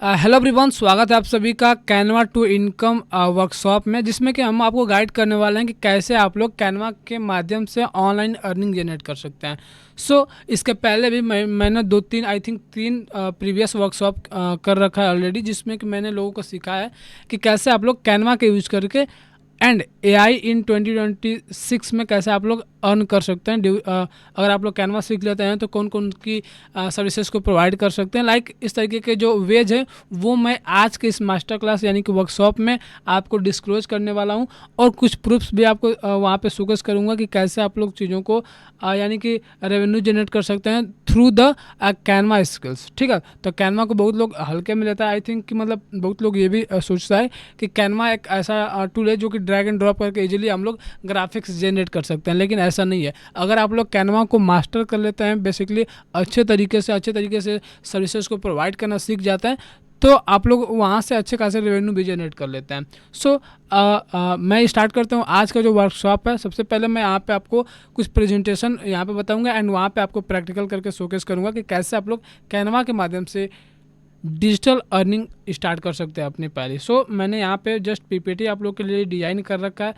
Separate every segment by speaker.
Speaker 1: Hello everyone, स्वागत है आप सभी का कैनवा टू इनकम वर्कशॉप में, जिसमें कि हम आपको गाइड करने वाले हैं कि कैसे आप लोग कैनवा के माध्यम से ऑनलाइन अर्निंग जनरेट कर सकते हैं। इसके पहले भी मैंने दो तीन आई थिंक तीन प्रीवियस वर्कशॉप कर रखा है ऑलरेडी, जिसमें कि मैंने लोगों को सिखाया है कि कैसे आप लोग कैनवा के यूज करके एंड एआई इन 2026 में कैसे आप लोग अर्न कर सकते हैं। अगर आप लोग कैनवा सीख लेते हैं तो कौन कौन की सर्विसेज को प्रोवाइड कर सकते हैं। इस तरीके के जो वेज है वो मैं आज के इस मास्टर क्लास यानी कि वर्कशॉप में आपको डिस्क्लोज करने वाला हूं, और कुछ प्रूफ्स भी आपको वहाँ पे शोकेस करूँगा कि कैसे आप लोग चीज़ों को यानी कि रेवेन्यू जनरेट कर सकते हैं थ्रू द कैनवा स्किल्स। ठीक है, तो कैनवा को बहुत लोग हल्के में लेता है। आई थिंक कि मतलब बहुत लोग ये भी सोचता है कि कैनवा एक ऐसा टूल है जो कि ड्रैग एंड ड्रॉप करके इजीली हम लोग ग्राफिक्स जनरेट कर सकते हैं, लेकिन ऐसा नहीं है। अगर आप लोग कैनवा को मास्टर कर लेते हैं, बेसिकली अच्छे तरीके से सर्विसेज को प्रोवाइड करना सीख जाते हैं, तो आप लोग वहाँ से अच्छे खासे रेवेन्यू भी जनरेट कर लेते हैं। मैं स्टार्ट करता हूँ आज का जो वर्कशॉप है। सबसे पहले मैं यहाँ पे आपको कुछ प्रेजेंटेशन यहाँ पे बताऊँगा एंड वहाँ पे आपको प्रैक्टिकल करके शोकेस करूँगा कि कैसे आप लोग कैनवा के माध्यम से डिजिटल अर्निंग स्टार्ट कर सकते हैं अपनी पहले। मैंने यहाँ पे जस्ट पीपीटी आप लोग के लिए डिजाइन कर रखा है।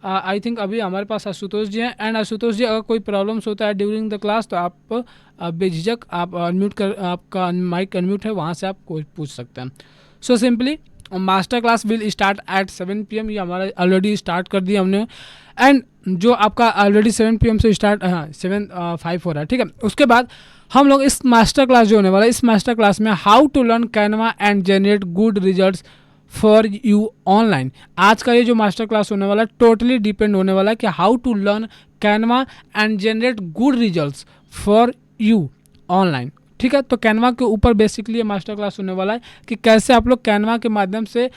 Speaker 1: आई थिंक अभी हमारे पास आशुतोष जी हैं, एंड आशुतोष जी अगर कोई प्रॉब्लम्स होता है ड्यूरिंग द क्लास तो आप बेझिझक आप अनम्यूट कर, आपका माइक अनम्यूट है, वहाँ से आप कोई पूछ सकते हैं। Simply master class will start at 7 PM। ये हमारा ऑलरेडी स्टार्ट कर दिया हमने, एंड जो आपका ऑलरेडी 7 PM से स्टार्ट 7:05 हो रहा है। ठीक है, उसके बाद हम लोग इस मास्टर क्लास जो होने वाला है, इस मास्टर क्लास में how to learn Canva and generate good results for you online. आज का ये जो मास्टर क्लास होने वाला है टोटली डिपेंड होने वाला है कि how to learn Canva and generate good results for you online. ठीक है, तो कैनवा के ऊपर बेसिकली ये मास्टर क्लास होने वाला है कि कैसे आप लोग कैनवा के माध्यम से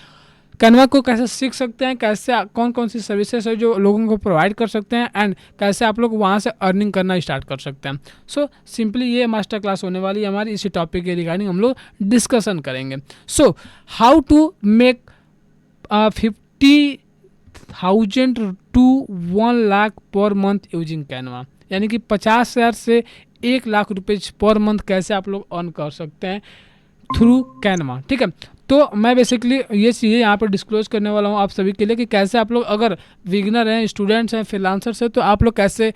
Speaker 1: कैनवा को कैसे सीख सकते हैं, कैसे कौन कौन सी सर्विसेज है जो लोगों को प्रोवाइड कर सकते हैं, एंड कैसे आप लोग वहाँ से अर्निंग करना स्टार्ट कर सकते हैं। सिंपली ये मास्टर क्लास होने वाली है हमारी। इसी टॉपिक के रिगार्डिंग हम लोग डिस्कशन करेंगे। How to make 50,000 to 1 lakh per month using Canva, यानी कि 50,000 से 1 लाख रुपये पर मंथ कैसे आप लोग अर्न कर सकते हैं थ्रू कैनवा। ठीक है, तो मैं बेसिकली ये चीज़ें यहाँ पर डिस्क्लोज करने वाला हूँ आप सभी के लिए कि कैसे आप लोग अगर बिगिनर हैं, स्टूडेंट्स हैं, फ्रीलांसर्स हैं, तो आप लोग कैसे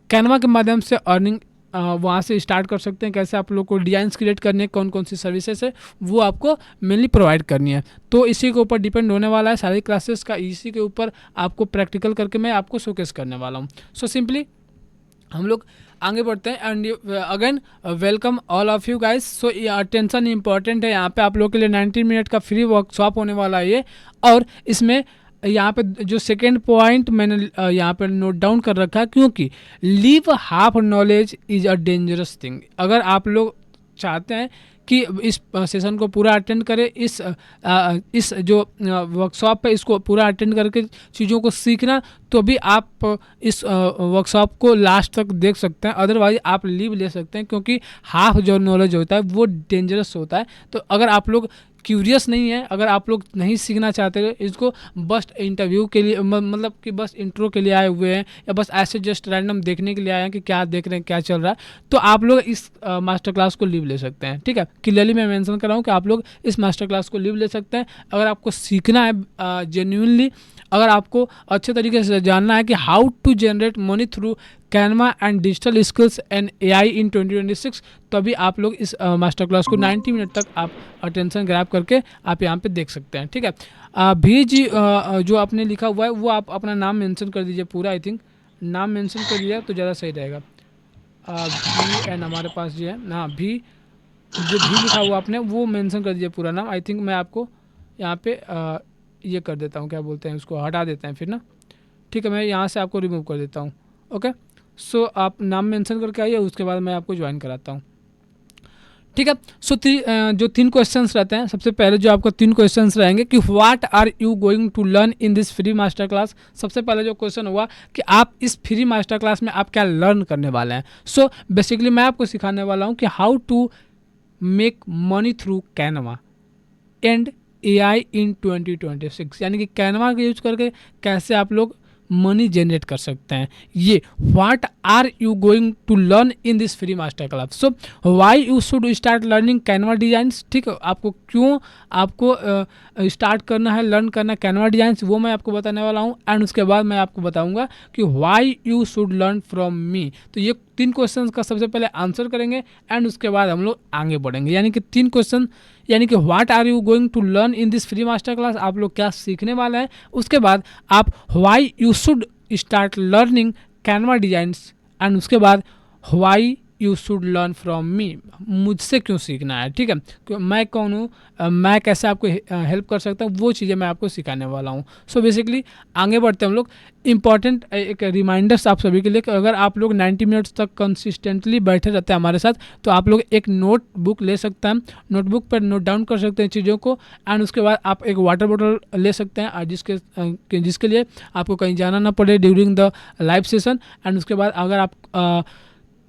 Speaker 1: कैनवा के माध्यम से अर्निंग वहाँ से स्टार्ट कर सकते हैं, कैसे आप लोग को डिजाइंस क्रिएट करने कौन कौन सी सर्विसेज है वो आपको मेनली प्रोवाइड करनी है। तो इसी के ऊपर डिपेंड होने वाला है सारी क्लासेस का, इसी के ऊपर आपको प्रैक्टिकल करके मैं आपको शोकेस करने वाला हूँ। सिंपली हम लोग आगे बढ़ते हैं, and again welcome all of you guys. Attention important है, यहाँ पे आप लोग के लिए 90 मिनट का फ्री वर्कशॉप होने वाला है ये। और इसमें यहाँ पे जो सेकेंड पॉइंट मैंने यहाँ पे नोट डाउन कर रखा है, क्योंकि leave half knowledge is a dangerous thing. अगर आप लोग चाहते हैं कि इस सेशन को पूरा अटेंड करें, इस जो वर्कशॉप है इसको पूरा अटेंड करके चीज़ों को सीखना, तो भी आप इस वर्कशॉप को लास्ट तक देख सकते हैं। अदरवाइज आप लीव ले सकते हैं, क्योंकि हाफ जो नॉलेज होता है वो डेंजरस होता है। तो अगर आप लोग क्यूरियस नहीं है, अगर आप लोग नहीं सीखना चाहते इसको, बस इंटरव्यू के लिए मतलब कि बस इंट्रो के लिए आए हुए हैं, या बस ऐसे जस्ट रैंडम देखने के लिए आए हैं कि क्या देख रहे हैं, क्या चल रहा है, तो आप लोग इस मास्टर क्लास को लीव ले सकते हैं। ठीक है, क्लियरली मैं मेंशन कर रहा हूँ कि आप लोग इस मास्टर क्लास को लीव ले सकते हैं। अगर आपको सीखना है जेन्युइनली, अगर आपको अच्छे तरीके से जानना है कि how to generate money through Canva and digital skills and AI in 2026, तो अभी आप लोग इस मास्टर क्लास को 90 मिनट तक आप अटेंशन ग्रैब करके आप यहाँ पे देख सकते हैं। ठीक है, भी जी जो आपने लिखा हुआ है वो आप अपना नाम मेंशन कर दीजिए पूरा। आई थिंक नाम मेंशन कर दिया तो ज़्यादा सही रहेगा। भी एंड हमारे पास जो है हाँ भी, जो भी लिखा हुआ आपने वो मेंशन कर दीजिए पूरा नाम। आई थिंक मैं आपको यहाँ पे ये कर देता हूँ, क्या बोलते हैं उसको, हटा देते हैं फिर ना। ठीक है, मैं यहाँ से आपको रिमूव कर देता हूँ। ओके, आप नाम मेंशन करके आइए, उसके बाद मैं आपको ज्वाइन कराता हूँ। ठीक है, जो 3 क्वेश्चंस रहते हैं, सबसे पहले जो आपको 3 क्वेश्चंस रहेंगे कि what are you going to learn in this free master class. सबसे पहले जो क्वेश्चन हुआ कि आप इस फ्री मास्टर क्लास में आप क्या लर्न करने वाले हैं। बेसिकली मैं आपको सिखाने वाला हूँ कि how to make money through Canva and AI in 2026, यानी कि कैनवा का यूज करके कैसे आप लोग मनी जनरेट कर सकते हैं। ये what are you going to learn in this free master class. So why you should start learning Canva designs. ठीक है, आपको क्यों आपको स्टार्ट करना है, लर्न करना कैनवा डिजाइंस, वो मैं आपको बताने वाला हूँ। एंड उसके बाद मैं आपको बताऊंगा कि why you should learn from मी। तो ये 3 क्वेश्चंस का सबसे पहले आंसर करेंगे एंड उसके बाद हम लोग आगे बढ़ेंगे। यानी कि 3 क्वेश्चन, यानी कि what are you going to learn in this free master class, आप लोग क्या सीखने वाले हैं। उसके बाद आप why you should start learning Canva designs and उसके बाद why you should learn from me, मुझसे क्यों सीखना है। ठीक है, मैं कौन हूँ, मैं कैसे आपको हेल्प कर सकता हूँ, वो चीज़ें मैं आपको सिखाने वाला हूँ। सो बेसिकली आगे बढ़ते हम लोग। इंपॉर्टेंट एक रिमाइंडर्स आप सभी के लिए कि अगर आप लोग 90 मिनट्स तक कंसिस्टेंटली बैठे रहते हैं हमारे साथ, तो आप लोग एक नोट बुक ले सकते हैं, नोटबुक पर नोट डाउन कर सकते हैं चीज़ों को। एंड उसके बाद आप एक वाटर बोतल ले सकते हैं जिसके लिए आपको कहीं जाना ना पड़े during the live session. And उसके बाद अगर आप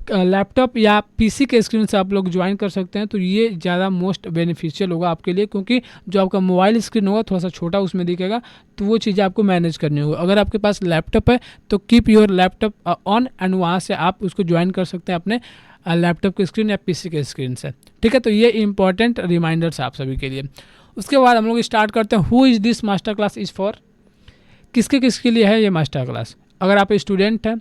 Speaker 1: लैपटॉप या पीसी के स्क्रीन से आप लोग ज्वाइन कर सकते हैं, तो ये ज़्यादा मोस्ट बेनिफिशियल होगा आपके लिए, क्योंकि जो आपका मोबाइल स्क्रीन होगा थोड़ा सा छोटा उसमें दिखेगा, तो वो चीज़ें आपको मैनेज करनी होगी। अगर आपके पास लैपटॉप है तो keep your laptop on and वहाँ से आप उसको ज्वाइन कर सकते हैं अपने लैपटॉप के स्क्रीन या पीसी के स्क्रीन से। ठीक है, तो ये इंपॉर्टेंट रिमाइंडर्स आप सभी के लिए। उसके बाद हम लोग स्टार्ट करते हैं। Who is this master class is for, किसके लिए है ये मास्टर क्लास। अगर आप स्टूडेंट हैं,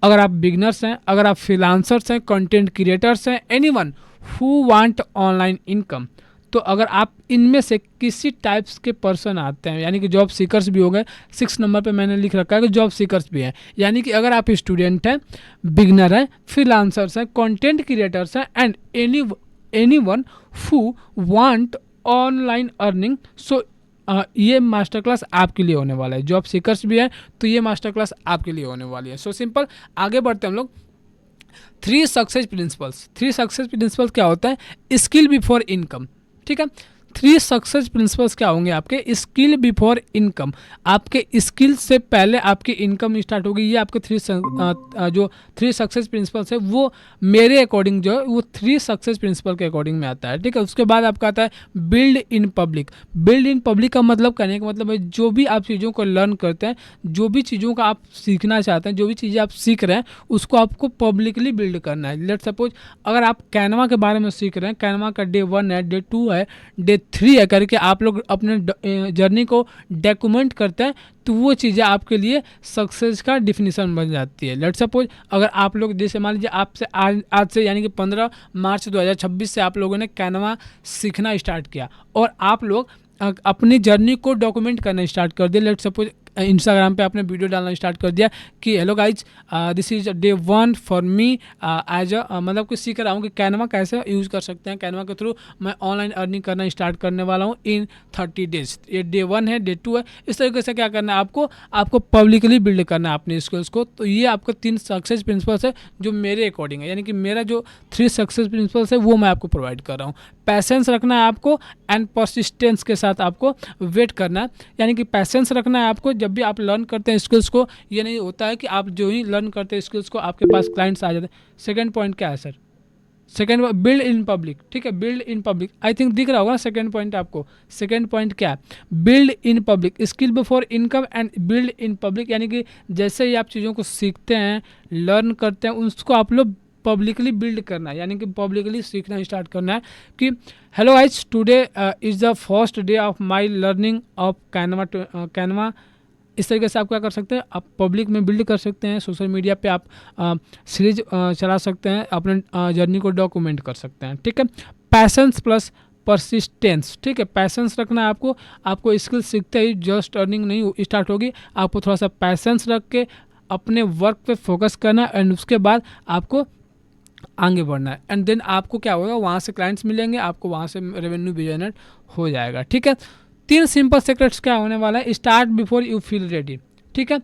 Speaker 1: अगर आप बिगनर्स हैं, अगर आप फ्रीलांसर्स हैं, कंटेंट क्रिएटर्स हैं, anyone who want online income, तो अगर आप इनमें से किसी टाइप्स के पर्सन आते हैं, यानी कि जॉब सीकर्स भी हो गए, 6 नंबर पे मैंने लिख रखा है कि जॉब सीकर्स भी हैं, यानी कि अगर आप स्टूडेंट हैं, बिगनर हैं, फ्रीलांसर्स हैं, कंटेंट क्रिएटर्स हैं and anyone who want online earning, so ये मास्टर क्लास आपके लिए होने वाला है। जॉब सीकर्स भी है तो ये मास्टर क्लास आपके लिए होने वाली है। सो सिंपल, आगे बढ़ते हैं हम लोग। 3 सक्सेस प्रिंसिपल्स। 3 सक्सेस प्रिंसिपल्स क्या होता है, स्किल बिफोर इनकम। ठीक है, 3 सक्सेस प्रिंसिपल्स क्या होंगे आपके, स्किल बिफोर इनकम, आपके स्किल से पहले आपकी इनकम स्टार्ट होगी। ये आपके 3 सक्सेस प्रिंसिपल्स है, वो मेरे अकॉर्डिंग जो है वो 3 सक्सेस प्रिंसिपल के अकॉर्डिंग में आता है। ठीक है, उसके बाद आपका आता है build in public. Build in public का मतलब, कहने का मतलब है जो भी आप चीज़ों को लर्न करते हैं, जो भी चीज़ों का आप सीखना चाहते हैं, जो भी चीज़ें आप सीख रहे हैं, उसको आपको पब्लिकली बिल्ड करना है। लेट सपोज अगर आप कैनवा के बारे में सीख रहे हैं, कैनवा का डे 1 है, डे 2 है, डे 3 है करके आप लोग अपने जर्नी को डॉक्यूमेंट करते हैं, तो वो चीज़ें आपके लिए सक्सेस का डिफिनीशन बन जाती है। लेट सपोज अगर आप लोग, जैसे मान लीजिए आपसे आज से यानी कि 15 मार्च 2026 से आप लोगों ने कैनवा सीखना स्टार्ट किया और आप लोग अपनी जर्नी को डॉक्यूमेंट करना स्टार्ट कर दिया। लेट सपोज इंस्टाग्राम पे आपने वीडियो डालना स्टार्ट कर दिया कि hello guys, this is day 1 for me as मतलब कि सीख रहा हूँ कि कैनवा कैसे यूज़ कर सकते हैं, कैनवा के थ्रू मैं ऑनलाइन अर्निंग करना स्टार्ट करने वाला हूँ इन 30 डेज। ये डे 1 है, डे 2 है। इस तरीके से क्या करना है आपको पब्लिकली बिल्ड करना है अपने स्किल्स को। तो ये आपको 3 सक्सेस प्रिंसिपल्स है जो मेरे अकॉर्डिंग है, यानी कि मेरा जो 3 सक्सेस प्रिंसिपल्स है वो मैं आपको प्रोवाइड कर रहा हूँ। पैसेंस रखना है आपको एंड परसिस्टेंस के साथ आपको वेट करना है, यानी कि पैसेंस रखना है आपको। जब भी आप लर्न करते हैं स्किल्स को, ये नहीं होता है कि आप जो ही लर्न करते हैं स्किल्स को आपके पास क्लाइंट्स आ जाते हैं। सेकंड पॉइंट क्या है sir, second build in public. ठीक है, build in public, I think दिख रहा होगा ना सेकंड पॉइंट आपको। सेकंड पॉइंट क्या है, build in public, skill before income and build in public, यानी कि जैसे ही आप चीज़ों को सीखते हैं, लर्न करते हैं, उसको आप लोग पब्लिकली बिल्ड करना है, यानी कि पब्लिकली सीखना स्टार्ट करना है कि hello guys, today is the first day of my learning of Canva. इस तरीके से आप क्या कर सकते हैं, आप पब्लिक में बिल्ड कर सकते हैं। सोशल मीडिया पे आप सीरीज चला सकते हैं, अपने जर्नी को डॉक्यूमेंट कर सकते हैं। ठीक है, पैशंस प्लस परसिस्टेंस। ठीक है, पैशंस रखना है आपको स्किल सीखते ही जस्ट अर्निंग नहीं स्टार्ट होगी, आपको थोड़ा सा पैशंस रख के अपने वर्क पे फोकस करना है एंड उसके बाद आपको आगे बढ़ना है। एंड देन आपको क्या होगा, वहाँ से क्लाइंट्स मिलेंगे, आपको वहाँ से रेवेन्यू भी जनरेट हो जाएगा। ठीक है, 3 सिंपल सीक्रेट्स क्या होने वाला है, start before you feel ready. ठीक है,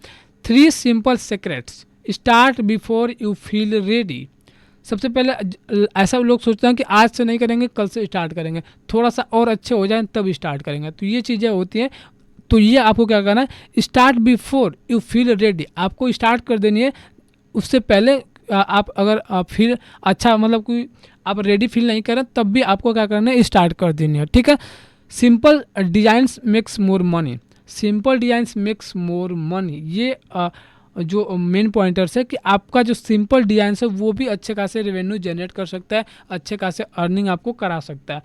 Speaker 1: 3 simple secrets, start before you feel ready. सबसे पहले ऐसा लोग सोचते हैं कि आज से नहीं करेंगे, कल से स्टार्ट करेंगे, थोड़ा सा और अच्छे हो जाए तब स्टार्ट करेंगे, तो ये चीज़ें होती हैं। तो ये आपको क्या करना है, start before you feel ready, आपको स्टार्ट कर देनी है। उससे पहले आप अगर फिर अच्छा मतलब कोई आप रेडी फील नहीं करें तब भी आपको क्या करना है, स्टार्ट कर देनी है। ठीक है, simple designs makes more money. Simple designs makes more money. ये जो मेन पॉइंटर्स है कि आपका जो सिंपल डिजाइन है वो भी अच्छे खासे रेवेन्यू जनरेट कर सकता है, अच्छे खासे अर्निंग आपको करा सकता है।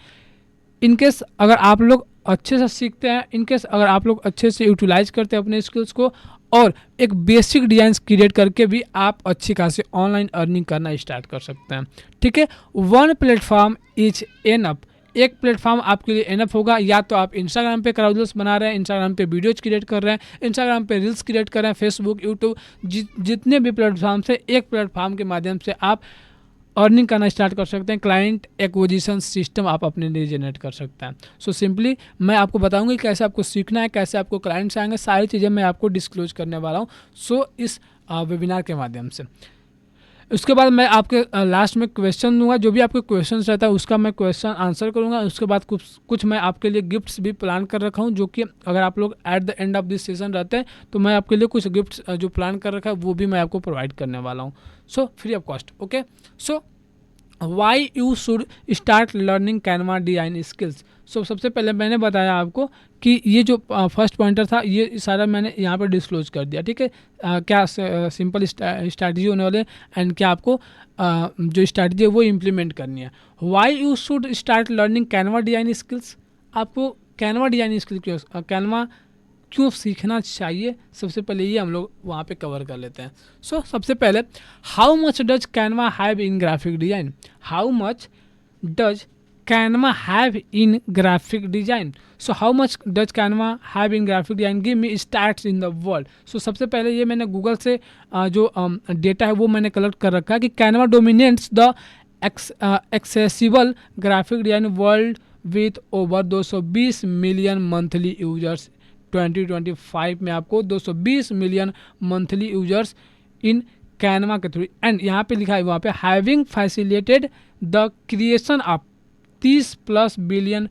Speaker 1: इनकेस अगर आप लोग अच्छे से सीखते हैं, इनकेस अगर आप लोग अच्छे से यूटिलाइज करते हैं अपने स्किल्स को, और एक बेसिक डिजाइन क्रिएट करके भी आप अच्छी खासी ऑनलाइन अर्निंग करना स्टार्ट कर सकते हैं। ठीक है, वन प्लेटफॉर्म इज एनफ। एक प्लेटफॉर्म आपके लिए एनफ होगा। या तो आप इंस्टाग्राम पे क्राउडलेस बना रहे हैं, इंस्टाग्राम पे वीडियोज क्रिएट कर रहे हैं, इंस्टाग्राम पे रील्स क्रिएट कर रहे हैं, फेसबुक, यूट्यूब, जितने भी प्लेटफॉर्म से एक प्लेटफॉर्म के माध्यम से आप अर्निंग करना स्टार्ट कर सकते हैं। क्लाइंट एक्विजिशन सिस्टम आप अपने लिए जनरेट कर सकते हैं। सो सिंपली मैं आपको बताऊंगा कि कैसे आपको सीखना है, कैसे आपको क्लाइंट्स आएंगे, सारी चीज़ें मैं आपको डिस्क्लोज करने वाला हूँ सो इस वेबिनार के माध्यम से। उसके बाद मैं आपके लास्ट में क्वेश्चन दूंगा, जो भी आपके क्वेश्चन रहता है उसका मैं क्वेश्चन आंसर करूंगा। उसके बाद कुछ मैं आपके लिए गिफ्ट्स भी प्लान कर रखा हूं, जो कि अगर आप लोग at the end of this session रहते हैं तो मैं आपके लिए कुछ गिफ्ट्स जो प्लान कर रखा है वो भी मैं आपको प्रोवाइड करने वाला हूं, so free of cost. Okay, so why you should start learning Canva design skills. So सबसे पहले मैंने बताया आपको कि ये जो फर्स्ट पॉइंटर था ये सारा मैंने यहाँ पर डिस्क्लोज कर दिया। ठीक है, क्या सिंपल स्ट्रैटेजी होने वाले एंड क्या आपको जो स्ट्रैटेजी है वो इम्प्लीमेंट करनी है। Y you should start learning Canva design skills. आपको कैनवा डिजाइन स्किल कैनवा क्यों सीखना चाहिए, सबसे पहले ये हम लोग वहाँ पे कवर कर लेते हैं। सो सबसे पहले, how much does Canva have in graphic design. How much does Canva have in graphic design. So how much does Canva have in graphic design, give me stats in the world. So सबसे पहले ये मैंने Google से जो data है वो मैंने collect कर रखा है कि Canva dominates the accessible graphic design world with over 220 million monthly users. 2025 में आपको 220 million monthly users in Canva के थ्रू, एंड यहाँ पे लिखा है वहाँ पे having facilitated the creation of 30 plus billion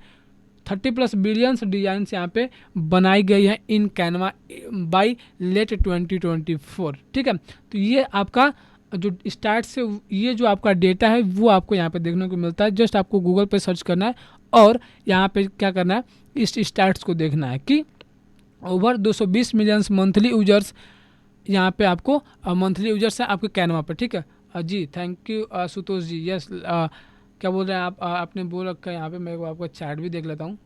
Speaker 1: designs यहाँ पे बनाई गई है इन कैनवा बाय लेट 2024। ठीक है, तो ये आपका जो स्टार्ट से ये जो आपका डेटा है वो आपको यहाँ पे देखने को मिलता है। जस्ट आपको गूगल पे सर्च करना है और यहाँ पे क्या करना है, इस स्टार्ट्स को देखना है कि ओवर 220 मिलियन मंथली यूजर्स यहाँ पे आपको मंथली यूजर्स हैं आपके कैनवा पर। ठीक है जी, thank you Sutosh ji. Yes, क्या बोल रहे हैं आप, आपने बोल रखा है यहाँ पे, मैं आपका चैट भी देख लेता हूँ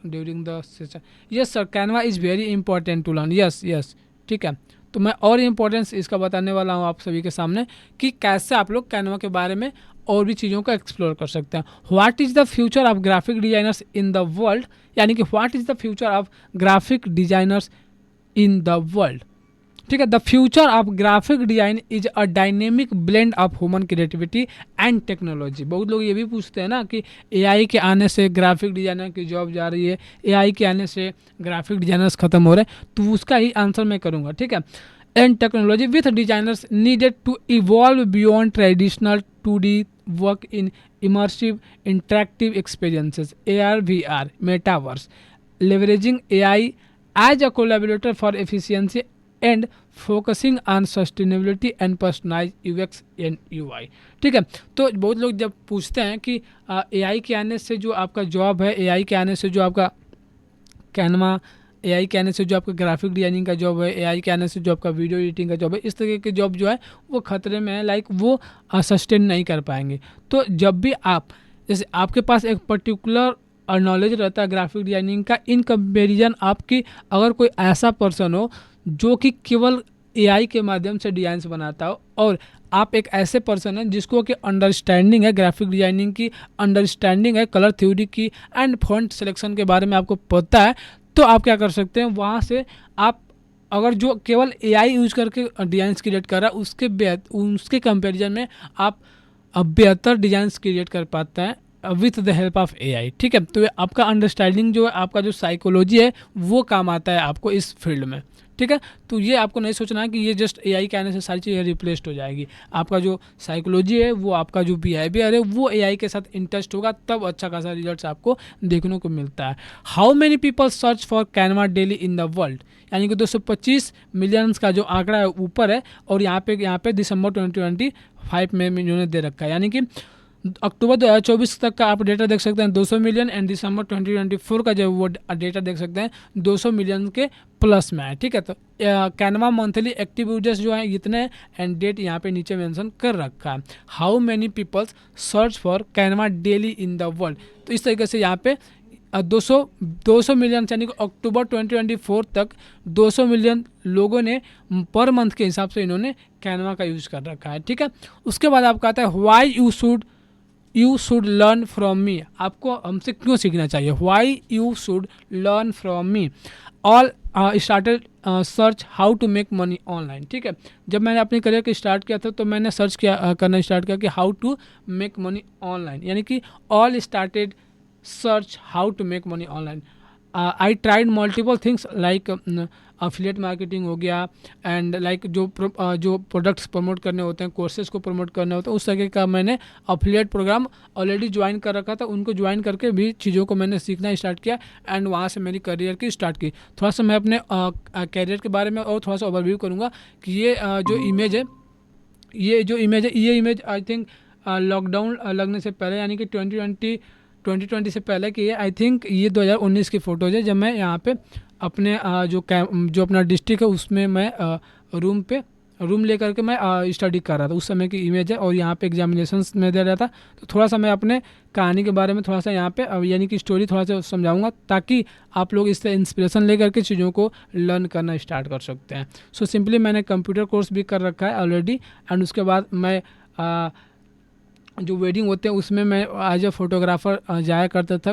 Speaker 1: during the session. Yes sir, Canva is very important to learn. Yes yes, ठीक है, तो मैं और इम्पोर्टेंस इसका बताने वाला हूँ आप सभी के सामने कि कैसे आप लोग कैनवा के बारे में और भी चीज़ों को एक्सप्लोर कर सकते हैं। What is the future of graphic designers in the world, यानी कि what is the future of graphic designers in the world. ठीक है, the future of graphic design is a dynamic blend of human creativity and technology. बहुत लोग ये भी पूछते हैं ना कि एआई के आने से ग्राफिक डिजाइनर की जॉब जा रही है, एआई के आने से ग्राफिक डिजाइनर्स खत्म हो रहे हैं, तो उसका ही आंसर मैं करूँगा। ठीक है, and technology with designers needed to evolve beyond traditional 2D work in immersive interactive experiences AR VR metaverse, leveraging AI as a collaborator for efficiency and focusing on sustainability and personalize UX and UI। ठीक है, तो बहुत लोग जब पूछते हैं कि AI के आने से जो आपका जॉब है, AI के आने से जो आपका कैनवा, AI के आने से जो आपका ग्राफिक डिजाइनिंग का जॉब है, AI के आने से जो आपका वीडियो एडिटिंग का जॉब है, इस तरह के जॉब जो है वो खतरे में है, लाइक वो सस्टेन नहीं कर पाएंगे। तो जब भी आप, जैसे आपके पास एक पर्टिकुलर नॉलेज रहता है ग्राफिक डिजाइनिंग का, इन कंपेरिजन आपकी अगर कोई ऐसा पर्सन हो जो कि केवल AI के माध्यम से डिजाइंस बनाता हो, और आप एक ऐसे पर्सन हैं जिसको कि अंडरस्टैंडिंग है ग्राफिक डिजाइनिंग की, अंडरस्टैंडिंग है कलर थ्योरी की एंड फॉन्ट सिलेक्शन के बारे में आपको पता है, तो आप क्या कर सकते हैं, वहाँ से आप अगर जो केवल AI यूज करके डिजाइंस क्रिएट कर रहा है उसके कंपैरिजन में आप बेहतर डिजाइंस क्रिएट कर पाते हैं with the help of AI। ठीक है, तो आपका अंडरस्टैंडिंग जो है, आपका जो साइकोलॉजी है वो काम आता है आपको इस फील्ड में। ठीक है, तो ये आपको नहीं सोचना है कि ये जस्ट AI के आने से सारी चीज़ें रिप्लेस्ड हो जाएगी। आपका जो साइकोलॉजी है, वो आपका जो बिहेवियर है, वो AI के साथ इंटरेस्ट होगा, तब अच्छा खासा रिजल्ट्स आपको देखने को मिलता है। How many people search for Canva daily in the world, यानी कि 225 मिलियंस का जो आंकड़ा है ऊपर है, और यहाँ पे दिसंबर 2025 में इन्होंने दे रखा है, यानी कि अक्टूबर 2024 तक का आप डेटा देख सकते हैं 200 मिलियन, एंड दिसंबर 2024 का जो वो डेटा देख सकते हैं 200 मिलियन के प्लस में है। ठीक है, तो कैनवा मंथली एक्टिव यूजर्स जो हैं इतने, एंड डेट यहाँ पे नीचे मेंशन कर रखा है। How many peoples search for Canva daily in the world, तो इस तरीके से यहाँ पे 200 मिलियन, यानी कि अक्टूबर 2024 तक 200 मिलियन लोगों ने पर मंथ के हिसाब से इन्होंने कैनवा का यूज़ कर रखा है। ठीक है, उसके बाद आपका आता है why you should learn from me, आपको हमसे क्यों सीखना चाहिए। Why you should learn from me, all started search how to make money online. ठीक है, जब मैंने अपनी करियर को स्टार्ट किया था तो मैंने सर्च किया करना स्टार्ट किया कि how to make money online, यानी कि all started search how to make money online. I tried multiple things like affiliate marketing हो गया, एंड लाइक जो प्रोडक्ट्स प्रमोट करने होते हैं, कोर्सेज को प्रमोट करने होते हैं, उस तरह का मैंने अफिलिएट प्रोग्राम ऑलरेडी ज्वाइन कर रखा था, उनको ज्वाइन करके भी चीज़ों को मैंने सीखना स्टार्ट किया, एंड वहाँ से मेरी करियर की स्टार्ट की। थोड़ा सा मैं अपने करियर के बारे में और थोड़ा सा ओवरव्यू करूँगा कि ये जो इमेज है, ये इमेज आई थिंक लॉकडाउन लगने से पहले, यानी कि 2020 से पहले की है। आई थिंक ये 2019 की फ़ोटोज़ है, जब मैं यहाँ पे अपने जो अपना डिस्ट्रिक्ट है उसमें मैं रूम लेकर के मैं स्टडी कर रहा था, उस समय की इमेज है, और यहाँ पे एग्जामिनेशंस में दे रहा था। तो थोड़ा सा मैं अपने कहानी के बारे में थोड़ा सा यहाँ पे यानी कि स्टोरी थोड़ा सा समझाऊंगा, ताकि आप लोग इससे इंस्पिरेशन लेकर के चीज़ों को लर्न करना स्टार्ट कर सकते हैं। सो सिंपली मैंने कंप्यूटर कोर्स भी कर रखा है ऑलरेडी, एंड उसके बाद मैं जो वेडिंग होते हैं उसमें मैं एज अ फोटोग्राफ़र जाया करता था,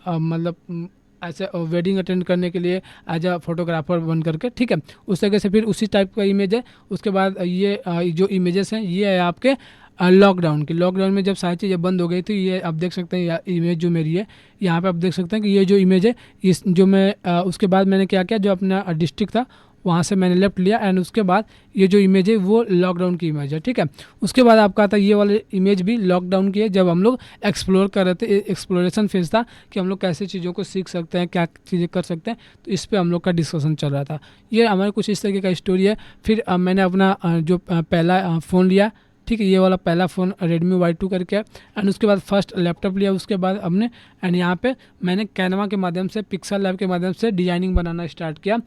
Speaker 1: मतलब ऐसे वेडिंग अटेंड करने के लिए एज अ फोटोग्राफर बन करके। ठीक है, उस तरीके से फिर उसी टाइप का इमेज है। उसके बाद ये जो इमेजेस हैं ये है आपके लॉकडाउन में जब सारी चीज़ें बंद हो गई थी। ये आप देख सकते हैं इमेज जो मेरी है, यहाँ पे आप देख सकते हैं कि ये जो इमेज है, इस जो मैं उसके बाद मैंने क्या किया, जो अपना डिस्ट्रिक्ट था वहाँ से मैंने लेफ्ट लिया, एंड उसके बाद ये जो इमेज है वो लॉकडाउन की इमेज है। ठीक है, उसके बाद आपका आता है ये वाले इमेज भी लॉकडाउन की है, जब हम लोग एक्सप्लोर कर रहे थे, एक्सप्लोरेशन फेज था कि हम लोग कैसे चीज़ों को सीख सकते हैं, क्या चीज़ें कर सकते हैं, तो इस पर हम लोग का डिस्कशन चल रहा था। ये हमारे कुछ इस तरीके का स्टोरी है। फिर मैंने अपना जो पहला फ़ोन लिया, ठीक है, ये वाला पहला फ़ोन Redmi Y2 करके है, एंड उसके बाद फर्स्ट लैपटॉप लिया उसके बाद हमने, एंड यहाँ पे मैंने कैनवा के माध्यम से, पिक्सल लैब के माध्यम से डिजाइनिंग बनाना स्टार्ट किया।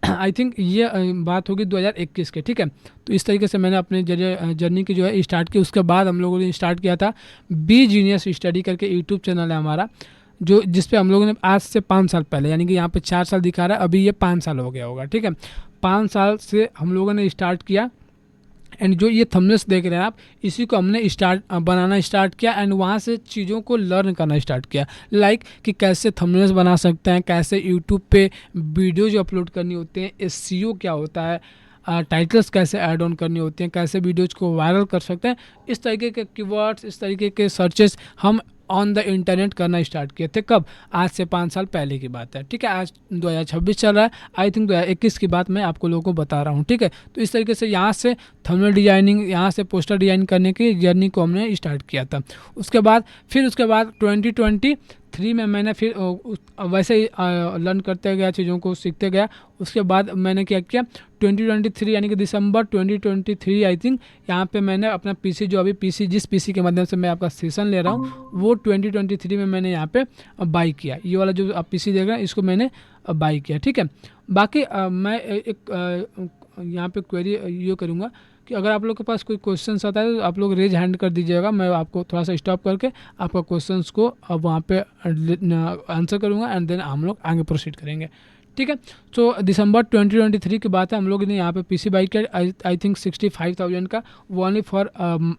Speaker 1: आई थिंक ये बात होगी 2021 के। ठीक है, तो इस तरीके से मैंने अपने जर्नी की जो है स्टार्ट की। उसके बाद हम लोगों ने स्टार्ट किया था बी जीनियस स्टडी करके यूट्यूब चैनल है हमारा, जो जिस पे हम लोगों ने आज से 5 साल पहले, यानी कि यहाँ पे 4 साल दिखा रहा है, अभी ये 5 साल हो गया होगा। ठीक है, 5 साल से हम लोगों ने स्टार्ट किया, एंड जो ये थंबनेल्स देख रहे हैं आप, इसी को हमने बनाना स्टार्ट किया, एंड वहाँ से चीज़ों को लर्न करना स्टार्ट किया, लाइक कि कैसे थंबनेल्स बना सकते हैं, कैसे यूट्यूब पे वीडियो जो अपलोड करनी होते हैं, एसईओ क्या होता है, टाइटल्स कैसे ऐड ऑन करनी होती हैं, कैसे वीडियोज़ को वायरल कर सकते हैं, इस तरीके के कीवर्ड्स, इस तरीके के सर्चेस हम ऑन द इंटरनेट करना स्टार्ट किए थे। कब? आज से 5 साल पहले की बात है। ठीक है, आज 2026 चल रहा है, आई थिंक 2021 की बात मैं आपको लोगों को बता रहा हूँ। ठीक है, तो इस तरीके से यहाँ से थंबनेल डिजाइनिंग, यहाँ से पोस्टर डिजाइन करने की जर्नी को हमने स्टार्ट किया था। उसके बाद 2023 में मैंने फिर वैसे ही लर्न करते गया, चीज़ों को सीखते गया। उसके बाद मैंने क्या किया, 2023 यानी कि दिसंबर 2023 आई थिंक, यहाँ पे मैंने अपना पीसी, जो अभी पीसी जिस पीसी के माध्यम से मैं आपका सेशन ले रहा हूँ, वो 2023 में मैंने यहाँ पे बाई किया। ये वाला जो आप पीसी देख रहे हैं इसको मैंने बाई किया। ठीक है, बाकी मैं एक यहाँ पे क्वेरी ये करूँगा कि अगर आप लोग के पास कोई क्वेश्चन आता है तो आप लोग रेज हैंड कर दीजिएगा, मैं आपको थोड़ा सा स्टॉप करके आपका क्वेश्चंस को अब वहाँ पे आंसर करूँगा, एंड देन हम लोग आगे प्रोसीड करेंगे। ठीक है, तो दिसंबर 2023 की बात है, हम लोग ने यहाँ पे पीसी बाई किया, आई थिंक 65,000 का, वो ओनली फॉर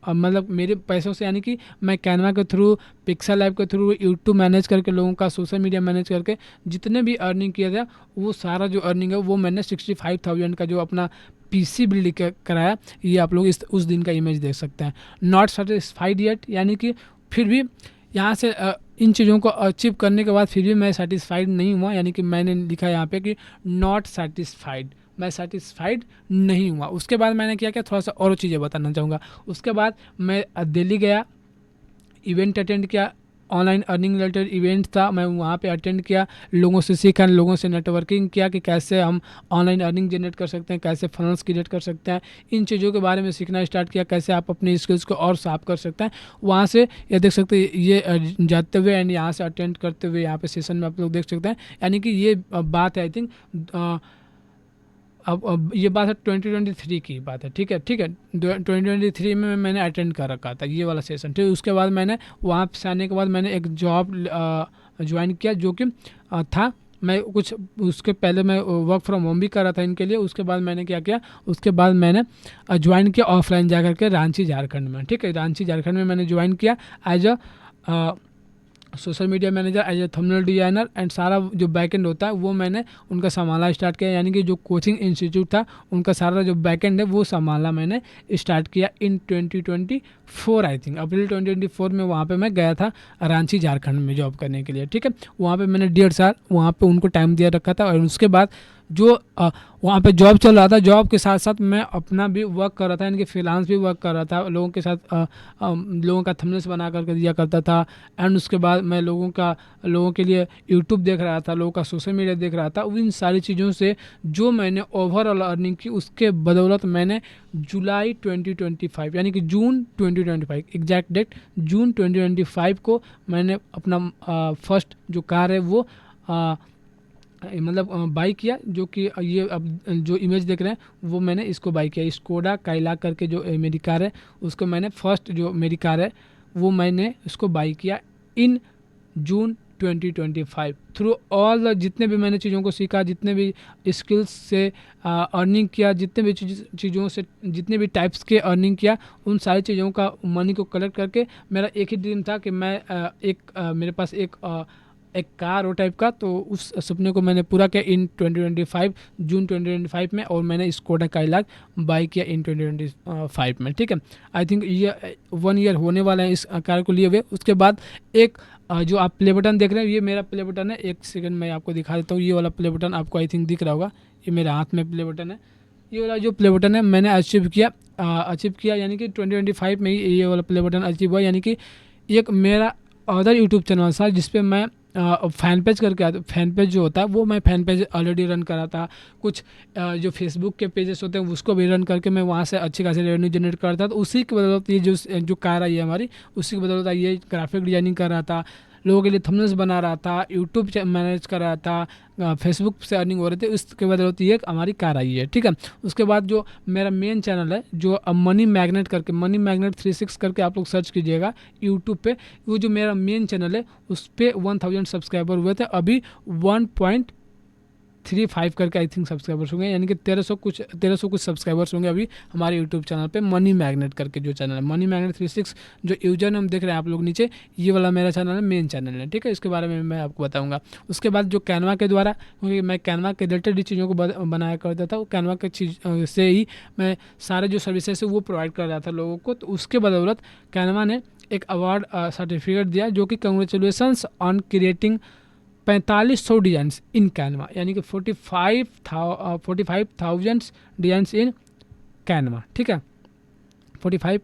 Speaker 1: मतलब मेरे पैसों से, यानी कि मैं कैनवा के थ्रू, पिक्सल लैब के थ्रू, यूट्यूब मैनेज करके, लोगों का सोशल मीडिया मैनेज करके जितने भी अर्निंग किया था, वो सारा जो अर्निंग है वो मैंने 65,000 का जो अपना पीसी बिल्ड कराया, ये आप लोग उस दिन का इमेज देख सकते हैं। नॉट सेटिस्फाइड येट, यानी कि फिर भी यहाँ से इन चीज़ों को अचीव करने के बाद फिर भी मैं सेटिस्फाइड नहीं हुआ, यानी कि मैंने लिखा यहाँ पे कि नॉट सेटिस्फाइड, मैं सेटिस्फाइड नहीं हुआ। उसके बाद मैंने क्या किया, थोड़ा सा और चीज़ें बताना चाहूँगा। उसके बाद मैं दिल्ली गया, इवेंट अटेंड किया, ऑनलाइन अर्निंग रिलेटेड इवेंट था, मैं वहाँ पे अटेंड किया, लोगों से सीखा, लोगों से नेटवर्किंग किया कि कैसे हम ऑनलाइन अर्निंग जनरेट कर सकते हैं, कैसे फंड्स क्रिएट कर सकते हैं, इन चीज़ों के बारे में सीखना स्टार्ट किया, कैसे आप अपनी स्किल्स को और साफ कर सकते हैं। वहाँ से ये देख सकते हैं, ये जाते हुए एंड यहाँ से अटेंड करते हुए यहाँ पे सेशन में आप लोग देख सकते हैं। यानी कि ये बात है आई थिंक अब ये बात है 2023 की बात है, ठीक है, ठीक है। 2023 में मैंने अटेंड कर रखा था ये वाला सेशन, ठीक है। उसके बाद मैंने वहाँ से आने के बाद मैंने एक जॉब ज्वाइन किया जो कि था, मैं कुछ उसके पहले मैं वर्क फ्रॉम होम भी कर रहा था इनके लिए। उसके बाद मैंने क्या किया, उसके बाद मैंने ज्वाइन किया ऑफलाइन जा करके रांची झारखंड में, ठीक है। रांची झारखंड में मैंने ज्वाइन किया as a social media manager, as a thumbnail designer and सारा जो बैकएंड होता है वो मैंने उनका संभालना स्टार्ट किया। यानी कि जो कोचिंग इंस्टीट्यूट था उनका सारा जो बैकएंड है वो संभालना मैंने स्टार्ट किया इन 2024 आई थिंक अप्रैल 2024 में। वहाँ पे मैं गया था रांची झारखंड में जॉब करने के लिए, ठीक है। वहाँ पे मैंने 1.5 साल वहाँ पे उनको टाइम दिया रखा था। और उसके बाद जो वहाँ पे जॉब चल रहा था, जॉब के साथ साथ मैं अपना भी वर्क कर रहा था, यानी कि फ्रीलांस भी वर्क कर रहा था, लोगों के साथ लोगों का थंबनेल्स बना करके दिया करता था। एंड उसके बाद मैं लोगों के लिए यूट्यूब देख रहा था, लोगों का सोशल मीडिया देख रहा था। इन सारी चीज़ों से जो मैंने ओवरऑल अर्निंग की, उसके बदौलत मैंने जुलाई 2025 यानी कि जून 2025 एग्जैक्ट डेट जून 2025 को मैंने अपना फर्स्ट जो कार है वो मतलब बाई किया, जो कि ये अब जो इमेज देख रहे हैं वो मैंने इसको बाई किया। स्कोडा काइलाक करके जो मेरी कार है उसको मैंने फर्स्ट जो मेरी कार है वो मैंने उसको बाई किया इन जून 2025 थ्रू ऑल जितने भी मैंने चीज़ों को सीखा, जितने भी स्किल्स से अर्निंग किया, जितने भी चीज़ों से जितने भी टाइप्स के अर्निंग किया, उन सारी चीज़ों का मनी को कलेक्ट करके मेरा एक ही ड्रीम था कि मैं मेरे पास एक कार हो टाइप का। तो उस सपने को मैंने पूरा किया इन 2025 जून 2025 में, और मैंने स्कोडा काइलाक बाई किया इन 2025 में, ठीक है। आई थिंक ये 1 ईयर होने वाला है इस कार को लिए हुए। उसके बाद एक जो आप प्ले बटन देख रहे हैं ये मेरा प्ले बटन है। एक सेकंड मैं आपको दिखा देता हूँ। ये वाला प्ले बटन आपको आई थिंक दिख रहा होगा, ये मेरे हाथ में प्ले बटन है। ये वाला जो प्ले बटन है मैंने अचीव किया यानी कि 2025 में ही ये वाला प्ले बटन अचीव हुआ। यानी कि एक मेरा अदर यूट्यूब चैनल था जिसपे मैं फैन पेज करके आता, फैन पेज जो होता है वो मैं फैन पेज ऑलरेडी रन करा था। कुछ जो फेसबुक के पेजेस होते हैं उसको भी रन करके मैं वहाँ से अच्छी खासी रेवेन्यू जनरेट करता था। तो उसी की बदौलत ये जो कार आई है हमारी, उसी की बदौलत ये ग्राफिक डिजाइनिंग कर रहा था, लोगों के लिए थंबनेल्स बना रहा था, यूट्यूब मैनेज कर रहा था, फेसबुक से अर्निंग हो रही थी, उसके बदौलत ये हमारी कार आई है, ठीक है। उसके बाद जो मेरा मेन चैनल है जो मनी मैग्नेट करके, मनी मैग्नेट 36 करके आप लोग सर्च कीजिएगा यूट्यूब पे, वो जो मेरा मेन चैनल है उस पर 1000 सब्सक्राइबर हुए थे। अभी 1.35 करके आई थिंक सब्सक्राइबर्स होंगे, यानी कि 1300 कुछ सब्सक्राइबर्स होंगे अभी हमारे यूट्यूब चैनल पे मनी मैग्नेट करके जो चैनल है, मनी मैग्नेट 36 जो यूजर नेम देख रहे हैं आप लोग नीचे, ये वाला मेरा चैनल है, मेन चैनल है, ठीक है। इसके बारे में मैं आपको बताऊंगा। उसके बाद जो कैनवा के द्वारा, क्योंकि मैं कैनवा के रिलेटेड चीज़ों को बनाया करता था, वो कैनवा के चीज़ से ही मैं सारे जो सर्विसेज है वो प्रोवाइड कर रहा था लोगों को। तो उसके बदौलत कैनवा ने एक अवार्ड सर्टिफिकेट दिया जो कि congratulations on creating 4500 designs in Canva, यानी कि 45,000 डिजाइंस इन कैनवा, ठीक है। 45,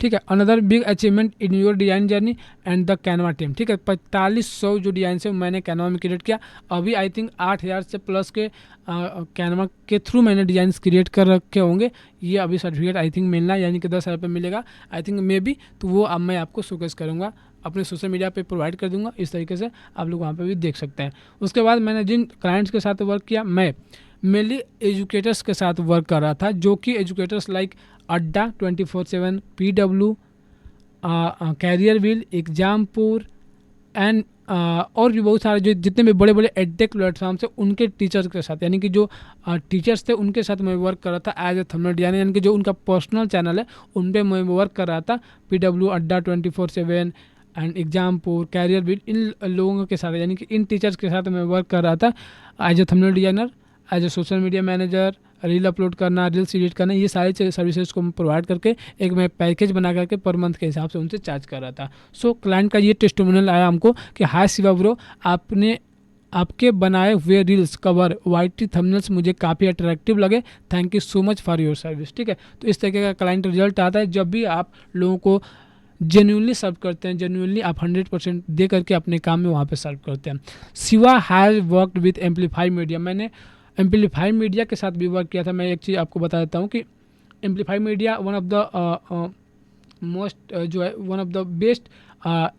Speaker 1: ठीक है। Another big achievement in your design journey and the Canva team, ठीक है। 4500 जो डिजाइन है मैंने कैनवा में क्रिएट किया। अभी आई थिंक 8000 से प्लस के कैनवा के थ्रू मैंने डिजाइन क्रिएट कर रखे होंगे। ये अभी सर्टिफिकेट आई थिंक मिलना, यानी कि 10,000 रुपये मिलेगा आई थिंक मे बी। तो वो अब मैं आपको शोकेस करूँगा, अपने सोशल मीडिया पे प्रोवाइड कर दूंगा, इस तरीके से आप लोग वहाँ पे भी देख सकते हैं। उसके बाद मैंने जिन क्लाइंट्स के साथ वर्क किया, मैं मेनली एजुकेटर्स के साथ वर्क कर रहा था, जो कि educators like Adda 24/7, PW, career wheel, Exampur and और भी बहुत सारे जो जितने भी बड़े बड़े एडटेक प्लेटफॉर्म्स है उनके टीचर्स के साथ, यानी कि जो टीचर्स थे उनके साथ मैं वर्क कर रहा था एज ए थंबनेल डिजाइनर, यानी कि जो उनका पर्सनल चैनल है उन पर मैं वर्क कर रहा था। PW, अड्डा 24/7 एंड एग्जामपुर, कैरियर व्हील, इन लोगों के साथ, यानी कि इन टीचर्स के साथ मैं वर्क कर रहा था as a thumbnail designer, as a social media manager, reel upload करना, रील्स एडिट करना, ये सारी सर्विसेज को मैं प्रोवाइड करके एक मैं पैकेज बना करके पर मंथ के हिसाब से उनसे चार्ज कर रहा था। सो क्लाइंट का ये टेस्टिमोनियल आया हमको कि हाय शिवा ब्रो, आपके बनाए हुए रील्स, कवर, वाइटी थंबनेल्स मुझे काफ़ी अट्रैक्टिव लगे, thank you so much for your service, ठीक है। तो इस तरीके का क्लाइंट रिजल्ट आता है जब भी आप लोगों को जेन्युइनली सर्व करते हैं, जेन्युइनली आप 100% दे करके अपने काम में वहाँ पे सर्व करते हैं। Shiva has worked with amplify media, मैंने एम्पलीफाई मीडिया के साथ भी वर्क किया था। मैं एक चीज़ आपको बता देता हूँ कि amplify media one of the most जो है one of the best